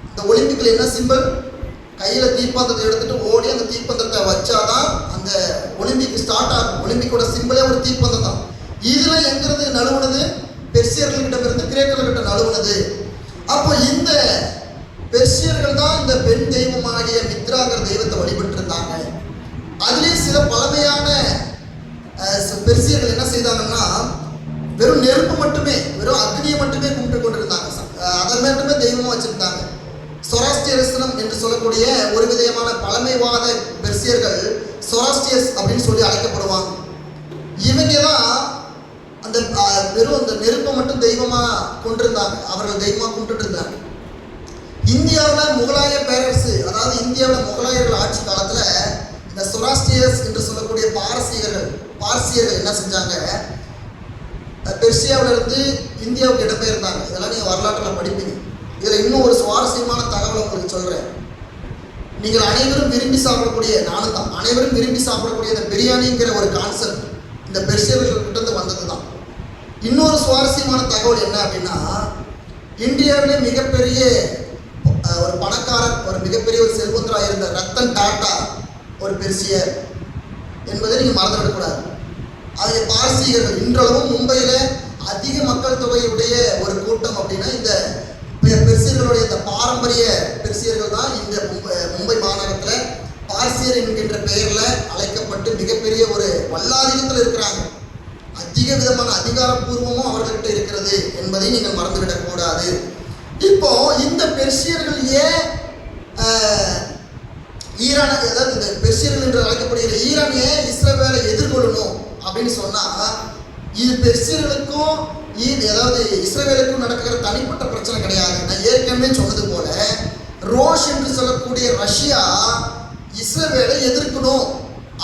[SPEAKER 1] இந்த ஒலிம்பிக்ல என்ன சிம்பிள்? கையில தீப்பந்தத்தை எடுத்துட்டு ஓடி அந்த தீப்பந்தத்தை வச்சாதான் அந்த ஒலிம்பிக் ஸ்டார்ட் ஆகும். ஒலிம்பிக்கோட சிம்பிளே ஒரு தீப்பந்தம் தான். இதுல எங்கிறது நழுவுனது? பெர்சியர்களிடம் இருந்து கிரேக்கர்கிட்ட நழுவுனது. அப்போ இந்த பெர்சியர்கள் தான் இந்த பெண் தெய்வமாகிய மித்ராங்கிற தெய்வத்தை வழிபட்டு இருந்தாங்க. அதுலேயே சில பழமையான பெர்சியர்கள் என்ன செய்தாங்கன்னா வெறும் நெருப்பு மட்டுமே, வெறும் அக்னியை மட்டுமே கும்பிட்டு கொண்டிருந்தாங்க. அதை மட்டுமே தெய்வமா வச்சிருந்தாங்க. சொராஸ்டியரிசனம் என்று சொல்லக்கூடிய ஒரு விதமான பழமைவாத பெர்சியர்கள் சொராஸ்டியர்ஸ் அப்படின்னு சொல்லி அழைக்கப்படுவாங்க. இவங்க தான் அந்த வெறும் அந்த நெருப்பை மட்டும் தெய்வமா கொண்டிருந்தாங்க. அவர்கள் தெய்வமா கும்பிட்டு இருந்தாங்க. இந்தியாவில் முகலாய பேரரசு, அதாவது இந்தியாவில் முகலாயர்கள் ஆட்சி காலத்துல இந்த சொராஸ்டியர்ஸ் என்று சொல்லக்கூடிய பார்சியர்கள் என்ன செஞ்சாங்க? பெர்சியாவில இருந்து இந்தியாவுக்கு இடம்பெயர்ந்தாங்க. இதெல்லாம் நீங்க வரலாற்றில் படிப்பீங்க. இதுல இன்னும் ஒரு சுவாரஸ்யமான தகவலை உங்களுக்கு சொல்றேன். நீங்கள் அனைவரும் விரும்பி சாப்பிடக்கூடிய, நானும் தான், அனைவரும் விரும்பி சாப்பிடக்கூடிய இந்த பிரியாணிங்கிற ஒரு கான்செப்ட் இந்த பெர்சியர்கள்கிட்ட இருந்து வந்தது தான். இன்னொரு சுவாரஸ்யமான தகவல் என்ன அப்படின்னா, இந்தியாவிலே மிகப்பெரிய ஒரு பணக்காரர், ஒரு மிகப்பெரிய ஒரு செல்வந்தராக இருந்த ரத்தன் டாட்டா ஒரு பெர்சியர் என்பதை நீங்க மறந்துவிடக்கூடாது. அவங்க பார்சியர்கள். இன்றளவும் மும்பையில அதிக மக்கள் தொகையுடைய ஒரு கூட்டம் அப்படின்னா இந்த பெர்சியர்களுடைய இந்த பாரம்பரிய பெர்சியர்கள் தான் இந்த மும்பை மாநகரத்தில் பார்சியர் என்கின்ற பெயர்ல அழைக்கப்பட்டு மிகப்பெரிய ஒரு வல்லாதிக்கத்தில் இருக்கிறாங்க. அதிக விதமான அதிகாரப்பூர்வமும் அவர்கள்ட்ட இருக்கிறது என்பதை நீங்கள் மறந்துவிடக் கூடாது. இப்போ இந்த பெர்சியர்கள் ஏன் ஈரான், அதாவது இந்த பெர்சியர்கள் என்று அழைக்கப்படுகிற ஈரான் ஏன் இஸ்ரவேலை எதிர்கொள்ளணும் அப்படின்னு சொன்னா, இது பெர்சியர்களுக்கும் அதாவது இஸ்ரவேலுக்கும் நடக்கிற தனிப்பட்ட பிரச்சனை கிடையாது. நான் ஏற்கனவே சொன்னது போல ரோஷ் என்று சொல்லக்கூடிய ரஷ்யா இஸ்ரவேலை எதிர்க்கணும்.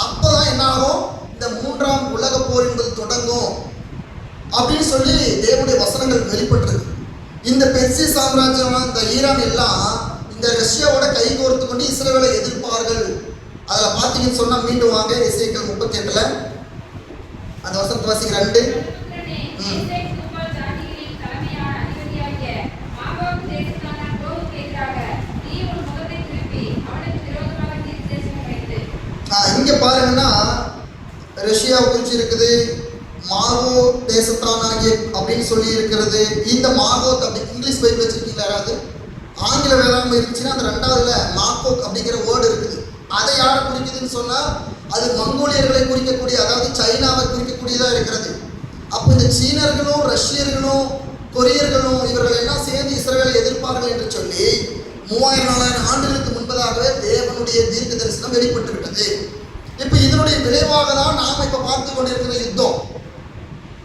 [SPEAKER 1] அப்பதான் என்ன ஆகும்? இந்த 3ஆம் உலக போர் என்பது தொடங்கும் அப்படின்னு சொல்லி தேவனுடைய வசனங்கள் வெளிப்பட்டிருக்கு. இந்த பெர்சிய சாம்ராஜ்யம், இந்த ஈரான் எல்லாம் இந்த ரஷ்யாவோட கை கோர்த்து கொண்டு இஸ்ரவேலை எதிர்ப்பார்கள். அதில் பார்த்தீங்கன்னு சொன்னா மீண்டும் வாங்க எசேக்கியேல் 38 அந்த வசனத்தை வாசிக்க 2. இங்க பாருங்கன்னா ரஷ்யாவை குறிச்சு இருக்குது, மாகோ தேசத்தானாகிய அப்படின்னு சொல்லி இருக்கிறது. இந்த மாகோத் அப்படி இங்கிலீஷ் பைபிள் வச்சிருக்கீங்களா யாராவது? ஆங்கில வேளாண்மை இருந்துச்சுன்னா அந்த 2வதுல மாகோக் அப்படிங்கிற வேர்டு இருக்குது. அதை யாரை குறிக்குதுன்னு சொன்னா அது மங்கோலியர்களை குறிக்கக்கூடிய, அதாவது சைனாவை குறிக்கக்கூடியதாக இருக்கிறது. அப்போ இந்த சீனர்களும் ரஷ்யர்களும் கொரியர்களும் இவர்கள் எல்லாம் சேர்ந்து இஸ்ரவேலை எதிர்ப்பார்கள் என்று சொல்லி 3000-4000 ஆண்டுகளுக்கு முன்பதாகவே தேவனுடைய தீர்க்க தரிசனம் வெளிப்பட்டு விட்டது. இப்போ இதனுடைய விளைவாக தான் நாம் இப்போ பார்த்து கொண்டிருக்கிற யுத்தம்.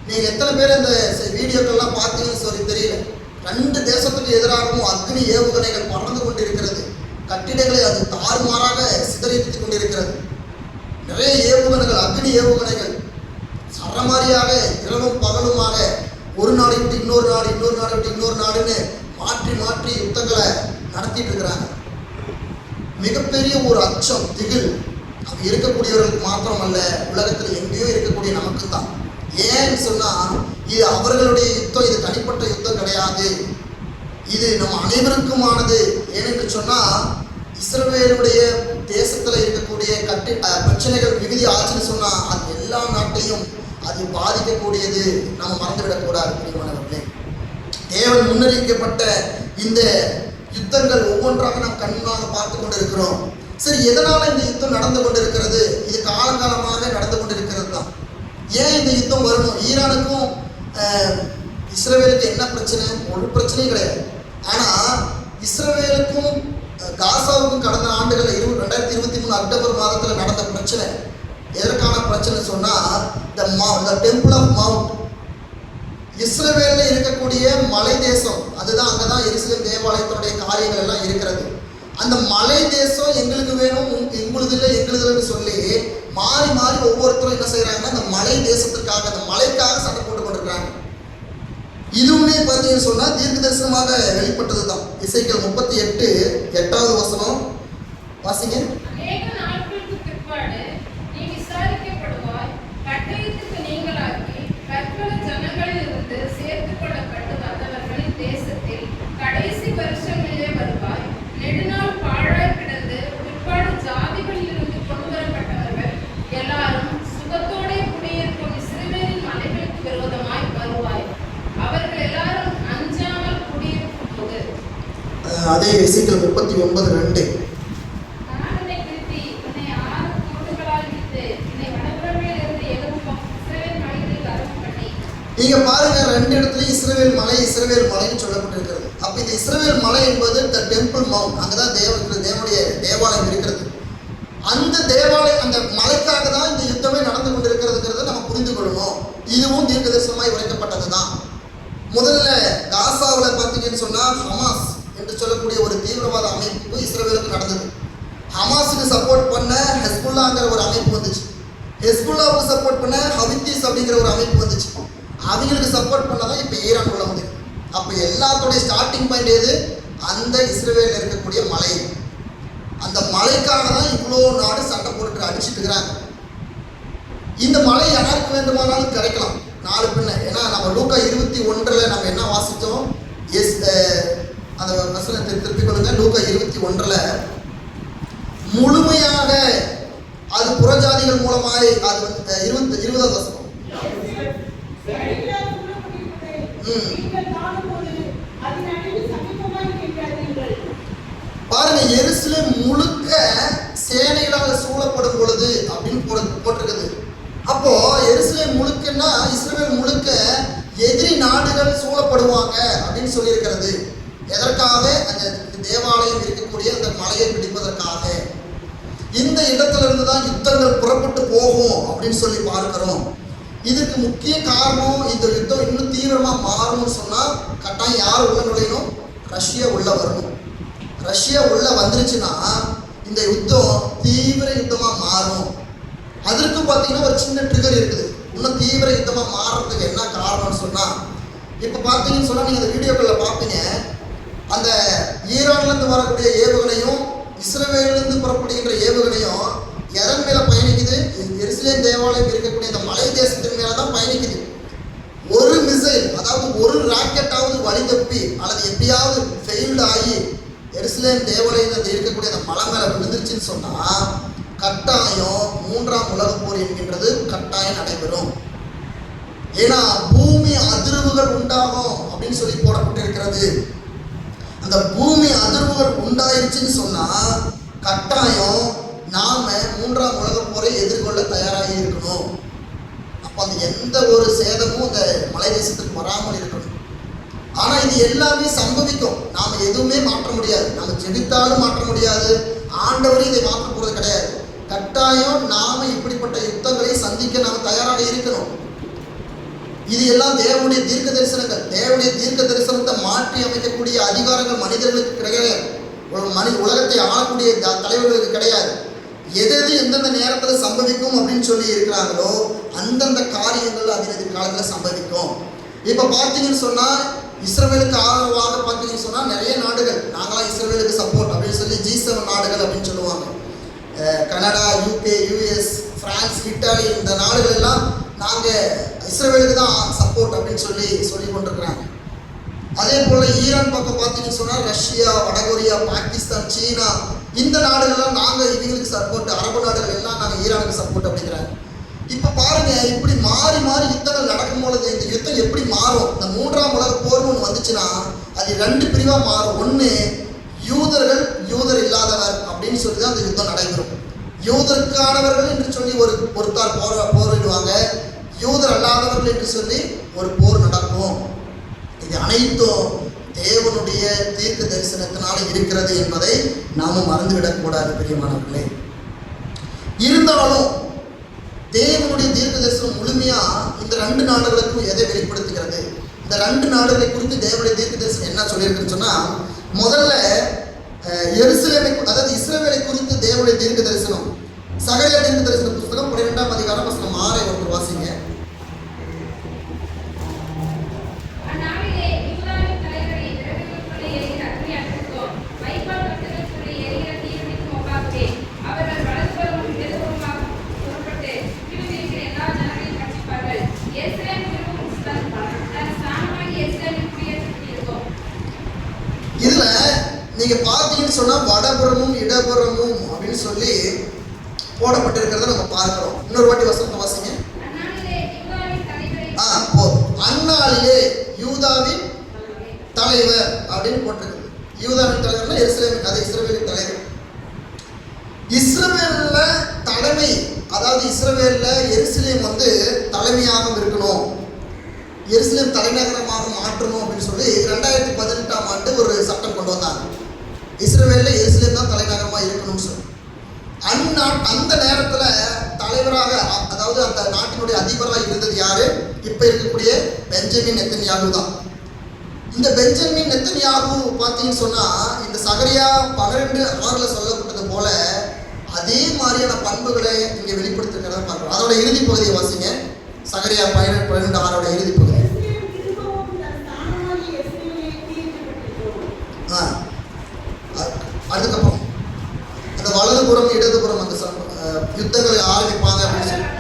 [SPEAKER 1] நீங்க எத்தனை பேர் இந்த வீடியோக்கள்லாம் பார்த்தீங்கன்னு சொல்லி தெரியல. 2 தேசத்துக்கு எதிராகவும் அக்னி ஏவுகணைகள் பறந்து கொண்டிருக்கிறது. கட்டிடங்களை அது தாறுமாறாக சிதறித்துக் கொண்டிருக்கிறது. நிறைய ஏவுகணைகள், அக்னி ஏவுகணைகள் சரமாரியாக இரவும் பகலுமாக ஒரு நாடு விட்டு இன்னொரு நாடு, இன்னொரு நாடு விட்டு இன்னொரு நாடுன்னு மாற்றி மாற்றி யுத்தங்களை நடத்திட்டு இருக்கிறாங்க. மிகப்பெரிய ஒரு அச்சம், திகில் அது இருக்கக்கூடியவர்களுக்கு மாத்திரமல்ல, உலகத்தில் எங்கேயோ இருக்கக்கூடிய நமக்கு தான். ஏன்னு சொன்னா இது அவர்களுடைய யுத்தம், இது தனிப்பட்ட யுத்தம் கிடையாது, இது நம்ம அனைவருக்குமானது. ஏனென்று சொன்னா இஸ்ரவேலுடைய தேசத்துல இருக்கக்கூடிய பிரச்சனைகள் விகுதி ஆச்சுன்னு சொன்னா அது எல்லா நாட்டையும் அது பாதிக்கக்கூடியது. நம்ம மறந்துவிடக்கூடாது பிரியமானவர்களே. தேவன் முன்னறிவிக்கப்பட்ட இந்த யுத்தங்கள் ஒவ்வொன்றாக நாம் கண்ணாக பார்த்து கொண்டிருக்கிறோம். சரி, எதனால இந்த யுத்தம் நடந்து கொண்டிருக்கிறது? இது காலங்காலமாக நடந்து கொண்டிருக்கிறது தான். ஏன் இந்த யுத்தம் வரணும்? ஈரானுக்கும் இஸ்ரவேலுக்கு என்ன பிரச்சனை? ஒரு பிரச்சனையும் கிடையாது. ஆனா இஸ்ரவேலுக்கும் காசாவுக்கும் கடந்த ஆண்டுகள் 2023 அக்டோபர் மாதத்தில் நடந்த பிரச்சனை எதற்கான பிரச்சனை சொன்னா the டெம்பிள் ஆஃப் மவுண்ட், இஸ்ரவேல்ல இருக்கக்கூடிய மலை தேசம், அதுதான் அங்கதான் எருசலேம் தேவாலயத்தினுடைய காரியங்கள் எல்லாம் இருக்கிறது. அந்த மலை தேசம் எங்களுக்கு வேணும், எங்களுது இல்லை எங்களுது இல்லைன்னு சொல்லி மாறி மாறி ஒவ்வொருத்தரும் என்ன செய்யறாங்கன்னா அந்த மலை தேசத்துக்காக, அந்த மலைக்காக சண்டை போட்டு கொண்டிருக்கிறாங்க. இதுவுமே பார்த்தீங்கன்னு சொன்னா தீர்க்க தரிசனமாக வெளிப்பட்டது தான். எசேக்கியேல் 38 8வது வசனம் வாசிங்க.
[SPEAKER 2] நீ விசாரிக்கப்படுவாய், கட்டளைக்கு நீங்களாக்கி கற்பனை ஜனங்களில்
[SPEAKER 1] அதே எசேக்கியேல் 39:2.
[SPEAKER 2] நான் உன்னை திருப்பி உன்னை 6 கோடுகளால் இடித்து உன்னை வடபுறமே இருந்து எழும்பும் இஸ்ரவேல் மலைகளில் வரவும் பண்ணி.
[SPEAKER 1] இங்க பாருங்க, 2 இடத்துலயும் இஸ்ரவேல் மலைன்னு சொல்லப்பட்டிருக்கிறது. அப்ப இந்த இஸ்ரவேல் மலை என்பது த டெம்பிள் மவுண்ட், அங்கதான் தேவனுடைய தேவாலயம் இருக்கிறது. அந்த தேவாலயம், அந்த மலைக்காக தான் இந்த யுத்தமே நடந்து கொண்டிருக்கிறதுங்கிறத நம்ம புரிந்து கொள்ளணும். இதுவும் தீர்க்கதரிசனமாய் உரைக்கப்பட்டதுதான். முதல்ல காசாவில் பார்த்தீங்கன்னு சொன்னா ஹமாஸ் என்று சொல்லக்கூடிய ஒரு தீவிரவாத அமைப்பு இஸ்ரவேலுக்கு நடந்தது. ஹமாஸுக்கு சப்போர்ட் பண்ண ஹெஸ்புல்லாங்கிற ஒரு அமைப்பு வந்துச்சு. ஹெஸ்புல்லாவுக்கு சப்போர்ட் பண்ண ஹவித்தீஸ் அப்படிங்கிற ஒரு அமைப்பு வந்துச்சு. அவங்களுக்கு சப்போர்ட் பண்ணதான் இப்போ ஈரான் உள்ள வந்து. அப்போ எல்லாத்தோடைய ஸ்டார்டிங் பாயிண்ட் எது? அந்த இஸ்ரவேலில் இருக்கக்கூடிய மலை. அந்த மலைக்காக தான் இவ்வளோ நாடு சண்டை போட்டு அடிச்சுட்டு இருக்கிறாங்க. இந்த மலை யாருக்கு வேண்டுமானாலும் கிடைக்கலாம் நாலு பின்ன. ஏன்னா நம்ம லூக்கா 21 நம்ம என்ன வாசித்தோம்? அந்த வசனத்தை திருப்பிக் கொள்ளுங்க. லூக்கா 21 முழுமையாக அது புறஜாதிகள் மூலமாய் அது 20வது வசனம். பாருங்க, எருசலேம் முழுக்க சேனைகளால் சூழப்படும் பொழுது அப்படின்னு போட்டிருக்குது. அப்போ எருசலேம் முழுக்கன்னா இஸ்ரவேல் முழுக்க எதிரி நாடுகள் சூழப்படுவாங்க அப்படின்னு சொல்லியிருக்கிறது. எதற்காக? அந்த தேவாலயம் இருக்கக்கூடிய அந்த மலையை பிடிப்பதற்காக. இந்த இடத்துல இருந்து தான் யுத்தங்கள் புறப்பட்டு போகும் அப்படின்னு சொல்லி பார்க்கிறோம். இதுக்கு முக்கிய காரணம், இந்த யுத்தம் இன்னும் தீவிரமா மாறும்னு சொன்னா கட்டாயம் யார் உள்ள நுழையணும்? ரஷ்யா உள்ள வரணும். ரஷ்யா உள்ள வந்துருச்சுன்னா இந்த யுத்தம் தீவிர யுத்தமா மாறும். அதற்கு பார்த்தீங்கன்னா ஒரு சின்ன ட்ரிகர் இருக்குது. இன்னும் தீவிர யுத்தமா மாறுறதுக்கு என்ன காரணம்னு சொன்னா, இப்போ பார்த்தீங்கன்னு சொன்னா நீங்க அந்த வீடியோக்களில் பார்ப்பீங்க, அந்த ஈரான்லேருந்து வரக்கூடிய ஏவுகணையும் இஸ்ரவேலிருந்து புறப்படுகின்ற ஏவுகணையும் எதன் மேல பயணிக்குது? எருசலேம் தேவாலயம் இருக்கக்கூடிய இந்த மலை தேசத்தின் மேல தான் பயணிக்குது. ஒரு மிசைல், அதாவது ஒரு ராக்கெட்டாவது வழி தப்பி அல்லது எப்படியாவது ஃபெயில்டு ஆகி எருசலேம் தேவாலயத்தில் இருக்கக்கூடிய அந்த மலை மேல விழுந்துருச்சுன்னு சொன்னா கட்டாயம் 3ஆம் உலகப் போர் என்கின்றது கட்டாயம் நடைபெறும். ஏன்னா பூமி அதிர்வுகள் உண்டாகும் அப்படின்னு சொல்லி போடப்பட்டிருக்கிறது. அந்த பூமி அதிர்வுகள் உண்டாயிருச்சுன்னு சொன்னா கட்டாயம் நாம 3ஆம் உலகப் போரை எதிர்கொள்ள தயாராகி இருக்கணும். அப்ப அந்த எந்த ஒரு சேதமும் அந்த மலை தேசத்துக்கு வராமல் இருக்கணும். ஆனா இது எல்லாமே சம்பவிக்கும். நாம எதுவுமே மாற்ற முடியாது. நம்ம ஜெபித்தாலும் மாற்ற முடியாது. ஆண்டவரே இதை மாற்ற போறது கிடையாது. கட்டாயம் நாம இப்படிப்பட்ட யுத்தங்களை சந்திக்க நாம தயாராக இருக்கணும். இது எல்லாம் தேவனுடைய தீர்க்க தரிசனங்கள். தேவனுடைய தீர்க்க தரிசனத்தை மாற்றி அமைக்கக்கூடிய அதிகாரங்கள் மனிதர்களுக்கு கிடையாது. உலகத்தை ஆளக்கூடிய தலைவர்களுக்கு கிடையாது. எது எந்தெந்த நேரத்தில் சம்பவிக்கும் அப்படின்னு சொல்லி இருக்கிறாங்களோ அந்தந்த காரியங்கள் அதினது காலத்தில் சம்பவிக்கும். இப்போ பார்த்தீங்கன்னு சொன்னால் இஸ்ரவேலுக்கு ஆதரவாக பார்த்தீங்கன்னு சொன்னால் நிறைய நாடுகள் நாங்களாம் இஸ்ரவேலுக்கு சப்போர்ட் அப்படின்னு சொல்லி G7 நாடுகள் அப்படின்னு சொல்லுவாங்க. Canada, UK, US, France, Italy இந்த நாடுகள் எல்லாம் நாங்கள் இஸ்ரவேலுக்கு தான் சப்போர்ட் அப்படின்னு சொல்லி கொண்டிருக்கிறாங்க. அதே போல் ஈரான் பக்கம் பார்த்தீங்கன்னு சொன்னால் ரஷ்யா, வடகொரியா, பாகிஸ்தான், சீனா இந்த நாடுகள்லாம் நாங்கள் இவங்களுக்கு சப்போர்ட், அரபு நாடுகள் எல்லாம் நாங்கள் ஈரானுக்கு சப்போர்ட் அப்படிங்கிறாங்க. இப்போ பாருங்க, இப்படி மாறி மாறி யுத்தங்கள் நடக்கும்பொழுது இந்த யுத்தம் எப்படி மாறும்? இந்த 3ஆம் உலக போர்னு ஒன்று வந்துச்சுன்னா அது 2 பிரிவாக மாறும். ஒன்று யூதர்கள், யூதர் இல்லாதவர் அப்படின்னு சொல்லி தான் அந்த யுத்தம் நடைபெறும். யூதருக்கானவர்கள் என்று சொல்லி ஒருத்தார் போரிடுவாங்க. யூதர் அல்லாதவர்கள் என்று சொல்லி ஒரு போர் நடக்கும். இது அனைத்தும் தேவனுடைய தீர்க்க தரிசனத்தினால இருக்கிறது என்பதை நாமும் மறந்துவிடக்கூடாது பிரியமானவர்களே. இருந்தாலும் தேவனுடைய தீர்க்க தரிசனம் முழுமையா இந்த 2 நாடுகளுக்கும் எதை வெளிப்படுத்துகிறது? இந்த 2 நாடுகளை குறித்து தேவனுடைய தீர்க்க தரிசனம் என்ன சொல்லியிருக்குன்னு சொன்னா, முதல்ல எருசலேமை, அதாவது இஸ்ரவேலை குறித்து தேவனுடைய தீர்க்க தரிசனம் சகரியா தீர்க்க தரிசன புஸ்தகம் 12ஆம் அதிகாரம் வசனம் 6 ஒன்று வாசிங்க. இதுல நீங்க பார்த்தீங்கன்னு சொன்னா வடபுறமும் இடபுறமும் அப்படின்னு சொல்லி போடப்பட்டிருக்கிறத நம்ம பார்க்கிறோம். இன்னொரு வாட்டி வசனத்தை வாசிங்க. அந்நாளிலே யூதாவின் தலைவர் அப்படின்னு போட்டிருக்கு. யூதாவின் தலைவர்னா எருசலேம், அது இஸ்ரவேலின் தலைவர். இஸ்ரவேல்ல தலைமை, அதாவது இஸ்ரவேல்ல எருசலேம் வந்து தலைமையாக இருக்கணும், எருசலேம் தலைநகரமாக மாற்றணும் அப்படின்னு சொல்லி 2018ஆம் ஆண்டு ஒரு சட்டம் கொண்டு வந்தாங்க. இஸ்ரவேல்ல எருசலேம் தான் தலைநகரமாக இருக்கணும்னு சொல்லி. அந்த நேரத்தில் தலைவராக, அதாவது அந்த நாட்டினுடைய அதிபராக இருந்தது யாரு? இப்ப இருக்கக்கூடிய பெஞ்சமின் நெத்தன்யாகு தான். இந்த பெஞ்சமின் நெத்தன்யாகு பார்த்தீங்கன்னு சொன்னா, இந்த சகரியா 12:6 சொல்லப்பட்டது போல அதே மாதிரியான பண்புகளை இங்க வெளிப்படுத்துகிறத பார்க்கிறோம். அதோட இறுதி பகுதியை வாசிங்க. சகரியா 12:6 இறுதி பகுதி. அதுக்கப்புறம் அந்த வலதுபுறம் இடதுபுறம் அந்த யுத்தங்களை ஆரம்பிப்பாங்க அப்படின்னு சொல்லி.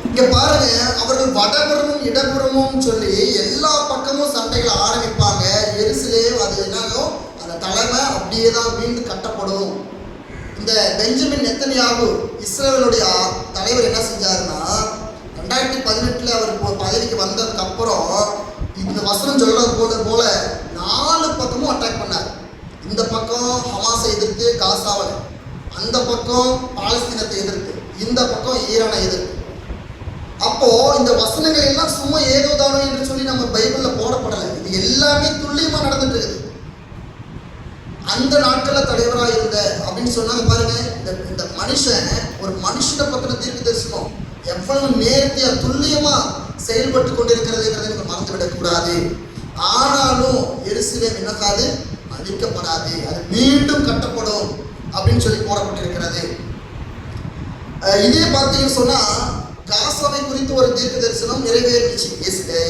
[SPEAKER 1] இங்க பாருங்க, அவர்கள் வடபுறமும் இடபுறமும் சொல்லி எல்லா பக்கமும் சண்டைகளை ஆரம்பிப்பாங்க. எருசலேம் அது என்னாகும், அந்த தலைமை அப்படியே தான் வீண்டு கட்டப்படும். இந்த பெஞ்சமின் நெத்தன்யாகு இஸ்ரவேலுடைய தலைவர் என்ன செஞ்சாருன்னா, 2018 அவர் பதவிக்கு வந்ததுக்கு அப்புறம் இந்த வசனம் சொல்றது போல 4 பக்கமும் அட்டாக் பண்ணார். இந்த பக்கம் ஹமாஸை எதிர்த்து காசாவை, அந்த பக்கம் பாலஸ்தீனத்தை எதிர்த்து, இந்த பக்கம் ஈரானை எதிர்த்து. அப்போ இந்த வசனங்கள் எல்லாம் சும்மா ஏதோதானோ என்று சொல்லி நம்ம பைபிள்ல போடப்படலை. இது எல்லாமே துல்லியமா நடந்துட்டு இருக்குது. அந்த நாட்கள்ல தலைவராக இருந்த அப்படின்னு சொன்னாங்க பாருங்க. இந்த மனுஷன், ஒரு மனுஷனை பத்தின தீர்க்க தரிசனம் எவ்வளவு நேர்த்தியா துல்லியமா செயல்பட்டு கொண்டிருக்கிறதுங்கிறத நீங்க மறந்துவிடக் கூடாது. ஆனாலும் எருசலேம் என்னக்காது, அழிக்கப்படாது, அது மீண்டும் கட்டப்படும் அப்படின்னு சொல்லி போடப்பட்டிருக்கிறது. இதே பார்த்தீங்கன்னு சொன்னா, காசாவை குறித்து ஒரு தீர்க்க தரிசனம் நிறைவேறிச்சு.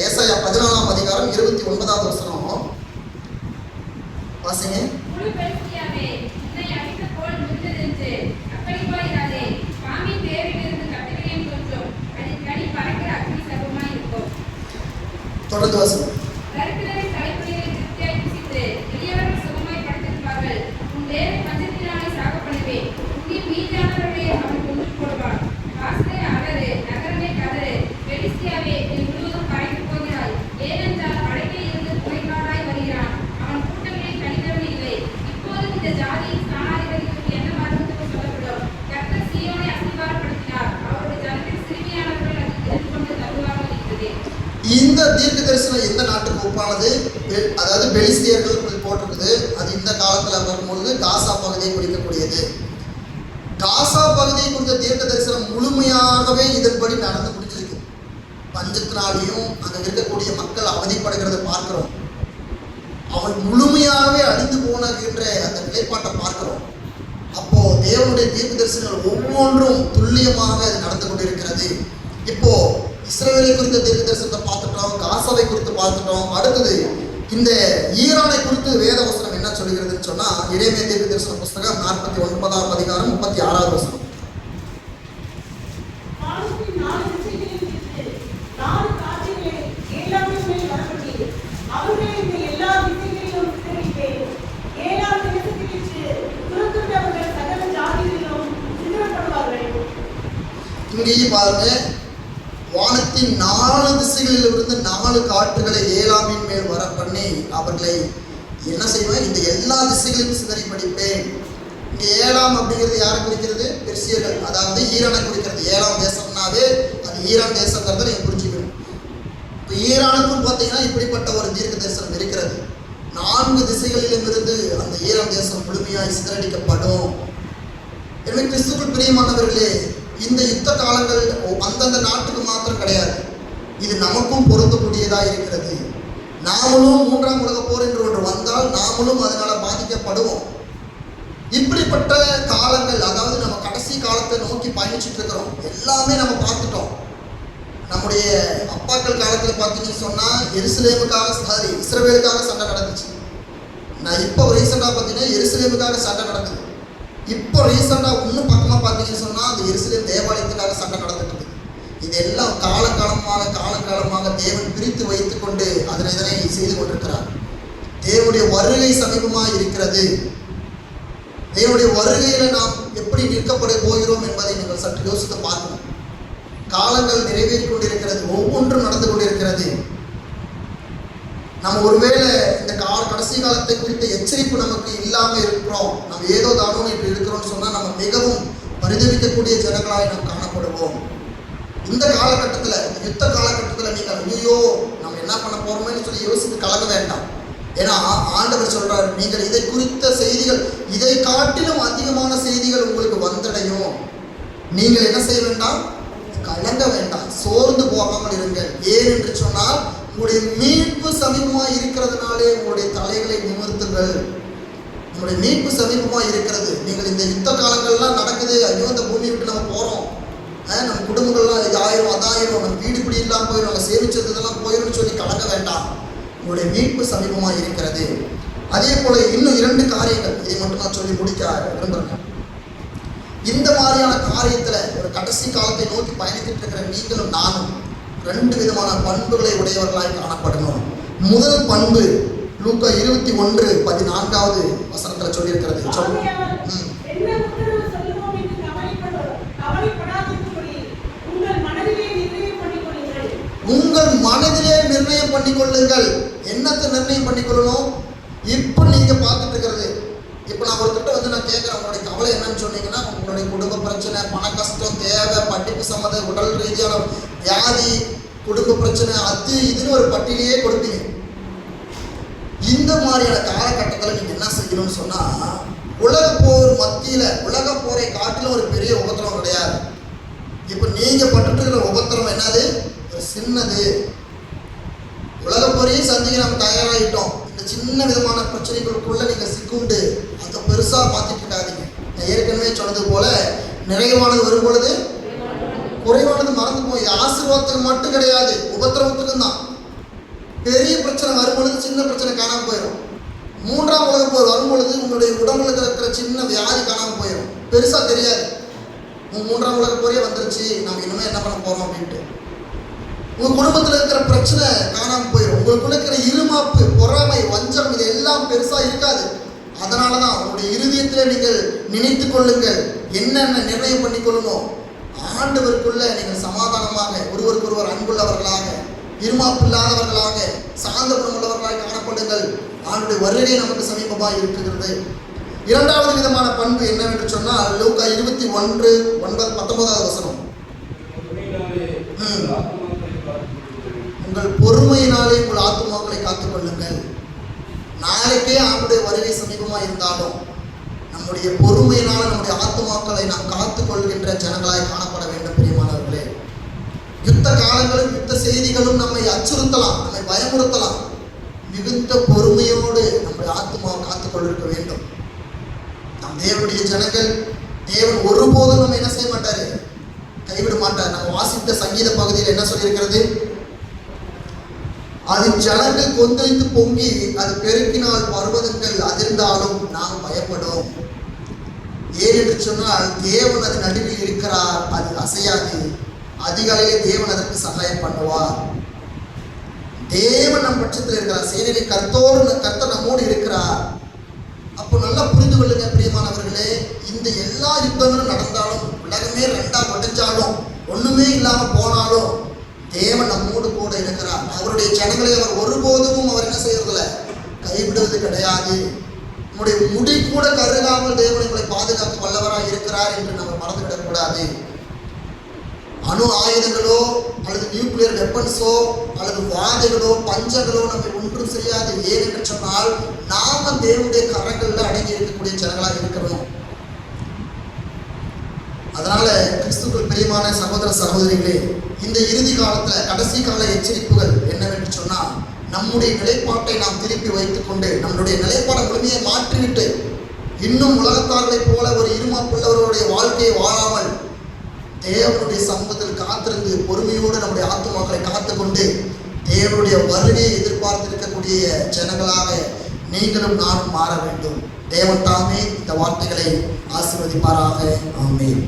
[SPEAKER 1] ஏசாயா 14ஆம் அதிகாரம் 29வது வசனம் வாசிங்க. தொடர்ந்து வாசிங்க. இந்த தீர்க்க தரிசனம் எந்த நாட்டுக்கு ஒப்பானது? அதாவது பெலிஸ்தியர்கள் போட்டிருக்குது. அது இந்த காலத்தில் வரும்பொழுது காசா பகுதியை குறிக்கக்கூடியது. காசா பகுதியை குறித்த தீர்க்க தரிசனம் முழுமையாகவே இதன்படி நடந்து முடிஞ்சிருக்கு. பஞ்சத்தினாலையும் அங்கே இருக்கக்கூடிய மக்கள் அவதிப்படுகிறத பார்க்கிறோம். அவன் முழுமையாகவே அழிந்து போனகின்ற அந்த நிலைப்பாட்டை பார்க்கிறோம். அப்போ தேவனுடைய தீர்க்க தரிசனங்கள் ஒவ்வொன்றும் துல்லியமாக அது நடந்து கொண்டிருக்கிறது. இப்போ இஸ்ரவேலை குறித்த தீர்க்க தரிசனத்தை பார்த்துட்டோம், காசாவை குறித்து பார்த்துட்டோம். அடுத்தது இந்த ஈரானை குறித்து வேத வசனம் என்ன சொல்கிறதுன்னு சொன்னா, எரேமியா தீர்க்க தரிசன புஸ்தகம் 49ஆம் அதிகாரம் 36வது வசனம். இங்கேயும் பாருங்க, வானத்தின் 4 திசைகளில் இருந்து 4 காற்றுகளை ஏலாமின் மேல் வர பண்ணி அவர்களை என்ன செய்வேன், இந்த எல்லா திசைகளையும் சிதறிப்படிப்பேன். இங்க ஏலாம் அப்படிங்கிறது யாரை குறிக்கிறது? பெர்சியர்கள், அதாவது ஈரானை குறிக்கிறது. ஏலாம் தேசம்னாவே அது ஈரான் தேசங்கிறத நீங்க புரிஞ்சுக்கணும். இப்போ ஈரானுக்கும் பார்த்தீங்கன்னா இப்படிப்பட்ட ஒரு தீர்க்க தரிசனம் இருக்கிறது. 4 திசைகளிலும் இருந்து அந்த ஈரான் தேசம் முழுமையாய் சிதறடிக்கப்படும். எனவே கிறிஸ்துவுக்குள் பிரியமானவர்களே, இந்த யுத்த காலங்கள் அந்தந்த நாட்டுக்கு மாத்திரம் கிடையாது, இது நமக்கும் பொருந்தக்கூடியதாக இருக்கிறது. நாமளும் 3ஆம் உலக போர் என்று ஒன்று வந்தால் நாமளும் அதனால பாதிக்கப்படுவோம். இப்படிப்பட்ட காலங்கள், அதாவது நம்ம கடைசி காலத்தை நோக்கி பயணிச்சுட்டு இருக்கிறோம். எல்லாமே நம்ம பார்த்துட்டோம். நம்முடைய அப்பாக்கள் காலத்தில் பார்த்தீங்கன்னு சொன்னால் இஸ்ரவேலுக்காக சண்டை நடந்துச்சு. நான் இப்போ ரீசெண்டாக பார்த்தீங்கன்னா எருசலேமுக்காக சண்டை நடக்குது. இப்போ ரீசெண்டாக இன்னும் பக்கமாக பார்த்தீங்கன்னு சொன்னால் அந்த எருசலேம் தேவாலயத்துக்காக சண்டை நடந்துட்டு இருக்குது. இதெல்லாம் காலங்காலமாக தேவன் பிரித்து வைத்து கொண்டு இதனை செய்து கொண்டிருக்கிறார். தேவனுடைய வருகை சமீபமாக இருக்கிறது. தேவனுடைய வருகையில நாம் எப்படி நிற்கப்பட போகிறோம் என்பதை நீங்கள் சற்று யோசித்து பார்க்கணும். காலங்கள் நிறைவேறிக் கொண்டிருக்கிறது, ஒவ்வொன்றும் நடந்து கொண்டிருக்கிறது. நம்ம ஒருவேளை இந்த கடைசி காலத்தை குறித்த எச்சரிப்பு நமக்கு இல்லாம இருக்கிறோம், நம்ம ஏதோ தானோ இப்படி இருக்கிறோம்னு சொன்னா நம்ம மிகவும் பரிதவிக்கக்கூடிய ஜனங்களாய் நாம் காணப்படுவோம். இந்த காலகட்டத்துல, இந்த யுத்த காலகட்டத்துல நீங்கள் ஐயோ நம்ம என்ன பண்ண போறோம்னு சொல்லி யோசித்து கலங்க வேண்டாம். ஏன்னா ஆண்டவர் சொல்றாரு, நீங்கள் இதை குறித்த செய்திகள், இதை காட்டிலும் அதிகமான செய்திகள் உங்களுக்கு வந்தடையும். நீங்கள் என்ன செய்ய வேண்டாம், கலங்க வேண்டாம், சோர்ந்து போகாமல் இருங்கள். ஏன் என்று சொன்னால் உங்களுடைய மீட்பு சமீபமாக இருக்கிறதுனாலே உங்களுடைய தலைகளை நிமிர்த்துங்கள். உங்களுடைய மீட்பு சமீபமாக இருக்கிறது. நீங்கள் இந்த யுத்த காலங்கள்லாம் நடக்குது, ஐயோ இந்த பூமி விட்டு நம்ம போறோம், நம்ம குடும்பங்கள்லாம் இது ஆயிரம் அதாயிரம், நம்ம வீடு இப்படி இல்லாமல் போயிடும், நம்ம சேமிச்சது இதெல்லாம் போயிடும்னு சொல்லி கலங்க வேண்டாம். உங்களுடைய மீட்பு சமீபமாக இருக்கிறது. அதே போல இன்னும் 2 காரியங்கள், இதை மட்டும் நான் சொல்லி முடிக்க விரும்புகிறேன். இந்த மாதிரியான காரியத்துல ஒரு கடைசி காலத்தை நோக்கி பயணித்துட்டு இருக்கிற நீங்களும் நானும் 2 விதமான பண்புகளை உடையவர்களாய் காணப்படணும். முதல் பண்பு லூக்கா 21:14 வசனத்துல சொல்லியிருக்கிறது. உங்கள் மனதிலே நிர்ணயம் பண்ணிக்கொள்ளுங்கள். என்னத்தை நிர்ணயம் பண்ணிக்கொள்ளணும்? இப்போ நீங்க பார்த்துட்டு இருக்கிறது, இப்போ நான் ஒருத்தட்ட வந்து நான் கேட்குறேன், உங்களுடைய கவலை என்னன்னு சொன்னீங்கன்னா, உங்களுடைய குடும்ப பிரச்சனை, பண கஷ்டம், தேவை, படிப்பு சம்மந்த, உடல் ரீதியான வியாதி, குடும்ப பிரச்சனை, அது இதுன்னு ஒரு பட்டியலையே கொடுப்பீங்க. இந்த மாதிரியான காலகட்டத்தில் நீங்க என்ன செய்யணும்னு சொன்னா, உலக போர் மத்தியில, உலக போரை காட்டிலும் ஒரு பெரிய உபத்திரம் கிடையாது. இப்போ நீங்க பட்டுட்டு இருக்கிற உபத்திரம் என்னது? ஒரு சின்னது. உலக போரையும் சந்திக்க நம்ம தயாராகிட்டோம். இந்த சின்ன விதமான பிரச்சனைகளுக்குள்ள நீங்க சிக்குண்டு அதை பெருசா மாத்திட்டு இருக்காதீங்க. நான் ஏற்கனவே சொன்னது போல, நிறைவானது வரும் பொழுது குறைவானது மறந்து போய், ஆசீர்வாதத்துக்கு மட்டும் கிடையாது, உபத்திரவத்துக்கும் தான். பெரிய பிரச்சனை வரும் பொழுது சின்ன பிரச்சனை காணாம போயிடும். 3ஆம் உலக போர் வரும் பொழுது உங்களுடைய உடம்புல இருக்கிற சின்ன வியாதி காணாம போயிடும், பெருசா தெரியாது. 3ஆம் உலக போரே வந்துருச்சு, நம்ம இனிமே என்ன பண்ண போறோம் அப்படின்ட்டு. உங்க குடும்பத்தில் இருக்கிற பிரச்சனை காணாம போயிடும். உங்களுக்குள்ள இருக்கிற இருமாப்பு, பொறாமை, வஞ்சம், இது எல்லாம் பெருசா இருக்காது. அதனாலதான் உங்களுடைய இருதயத்திலே நீங்கள் நினைத்து கொள்ளுங்கள், என்னென்ன நிர்ணயம் பண்ணி கொள்ளணும். ஆண்டவருக்குள்ள நீங்கள் சமாதானமாக, ஒருவருக்கொருவர் அன்புள்ளவர்களாக, இருமாப்பு இல்லாதவர்களாக, சார்ந்த குணமுள்ளவர்களாக காணப்படுங்கள். ஆண்டுடைய வருகை நமக்கு சமீபமாக இருக்கிறது. 2வது விதமான பண்பு என்னவென்று சொன்னால் லூக்கா 21:19 வசனம். உங்கள் பொறுமையினாலே உங்கள் ஆத்துமாக்களை காத்துக் கொள்ளுங்கள். நாளைக்கே ஆண்டுடைய வருகை சமீபமாக இருந்தாலும் நம்முடைய பொறுமையினால நம்முடைய ஆத்துமாக்களை நாம் காத்துக் கொள்கின்ற ஜனங்களாய் காணப்பட வேண்டும். பிரியமானவர்களே, யுத்த காலங்களும் யுத்த செய்திகளும் நம்மை அச்சுறுத்தலாம், நம்மை பயமுறுத்தலாம். மிகுந்த பொறுமையோடு நம்முடைய ஆத்துமாவை காத்துக் கொண்டிருக்க வேண்டும். நம் தேவனுடைய ஜனங்கள், தேவன் ஒருபோதும் நம்ம என்ன செய்ய மாட்டாரு, கைவிட மாட்டார். நம்ம வாசித்த சங்கீத பகுதியில் என்ன சொல்லியிருக்கிறது? அது ஜனங்கள் கொந்தளித்து பொங்கி அது பெருக்கினால் பர்வதங்கள் அதிர்ந்தாலும் நாம் பயப்படும். ஏன் என்று சொன்னால் தேவன் அது நடுவில் இருக்கிறார், அது அசையாது. அதிகாலையிலே தேவன் அதற்கு சகாயம் பண்ணுவார். தேவன் நம் பட்சத்தில் இருக்கிறார். சேனையை கர்த்தர் நம்மோடு இருக்கிறார். அப்போ நல்லா புரிந்து கொள்ளுங்க பிரியமானவர்களே, இந்த எல்லா யுத்தங்களும் நடந்தாலும், உலகமே 2ஆ உடைஞ்சாலும், ஒண்ணுமே இல்லாம போனாலும் தேவன் நம்மோடு கூட இருக்கிறார். அவருடைய ஜனங்களை அவர் ஒருபோதும் அவர் என்ன செய்யறதில்ல, கைவிடுவது கிடையாது. நம்முடைய முடி கூட கருகாமல் தேவன் உங்களை பாதுகாக்க வல்லவராக இருக்கிறார் என்று நம்ம மறந்துவிடக்கூடாது. அணு ஆயுதங்களோ அல்லது நியூக்ளியர் வெப்பன்ஸோ அல்லது வாதைகளோ பஞ்சங்களோ நம்மை ஒன்றும் செய்யாது. ஏன் என்று சொன்னால் நாம தேவனுடைய கரங்கள்ல அடங்கி இருக்கக்கூடிய ஜனங்களாக இருக்கிறோம். அதனால கிறிஸ்துவுக்குள் பிரியமான சகோதர சகோதரிகளே, இந்த இறுதி காலத்துல கடைசி கால எச்சரிப்புகள் என்னவென்று சொன்னால், நம்முடைய நிலைப்பாட்டை நாம் திருப்பி வைத்துக் கொண்டு நம்முடைய நிலைப்பாடை முழுமையை மாற்றிவிட்டு இன்னும் உலகத்தார்களைப் போல ஒரு இருமாப்புள்ளவர்களுடைய வாழ்க்கையை வாழாமல் தேவனுடைய சமூகத்தில் காத்திருந்து பொறுமையோடு நம்முடைய ஆத்துமாக்களை காத்துக்கொண்டு தேவனுடைய வருகையை எதிர்பார்த்திருக்கக்கூடிய ஜனங்களாக நீங்களும் நானும் மாற வேண்டும். தேவன் தாமே இந்த வார்த்தைகளை ஆசீர்வதிப்பாராக. ஆமென்.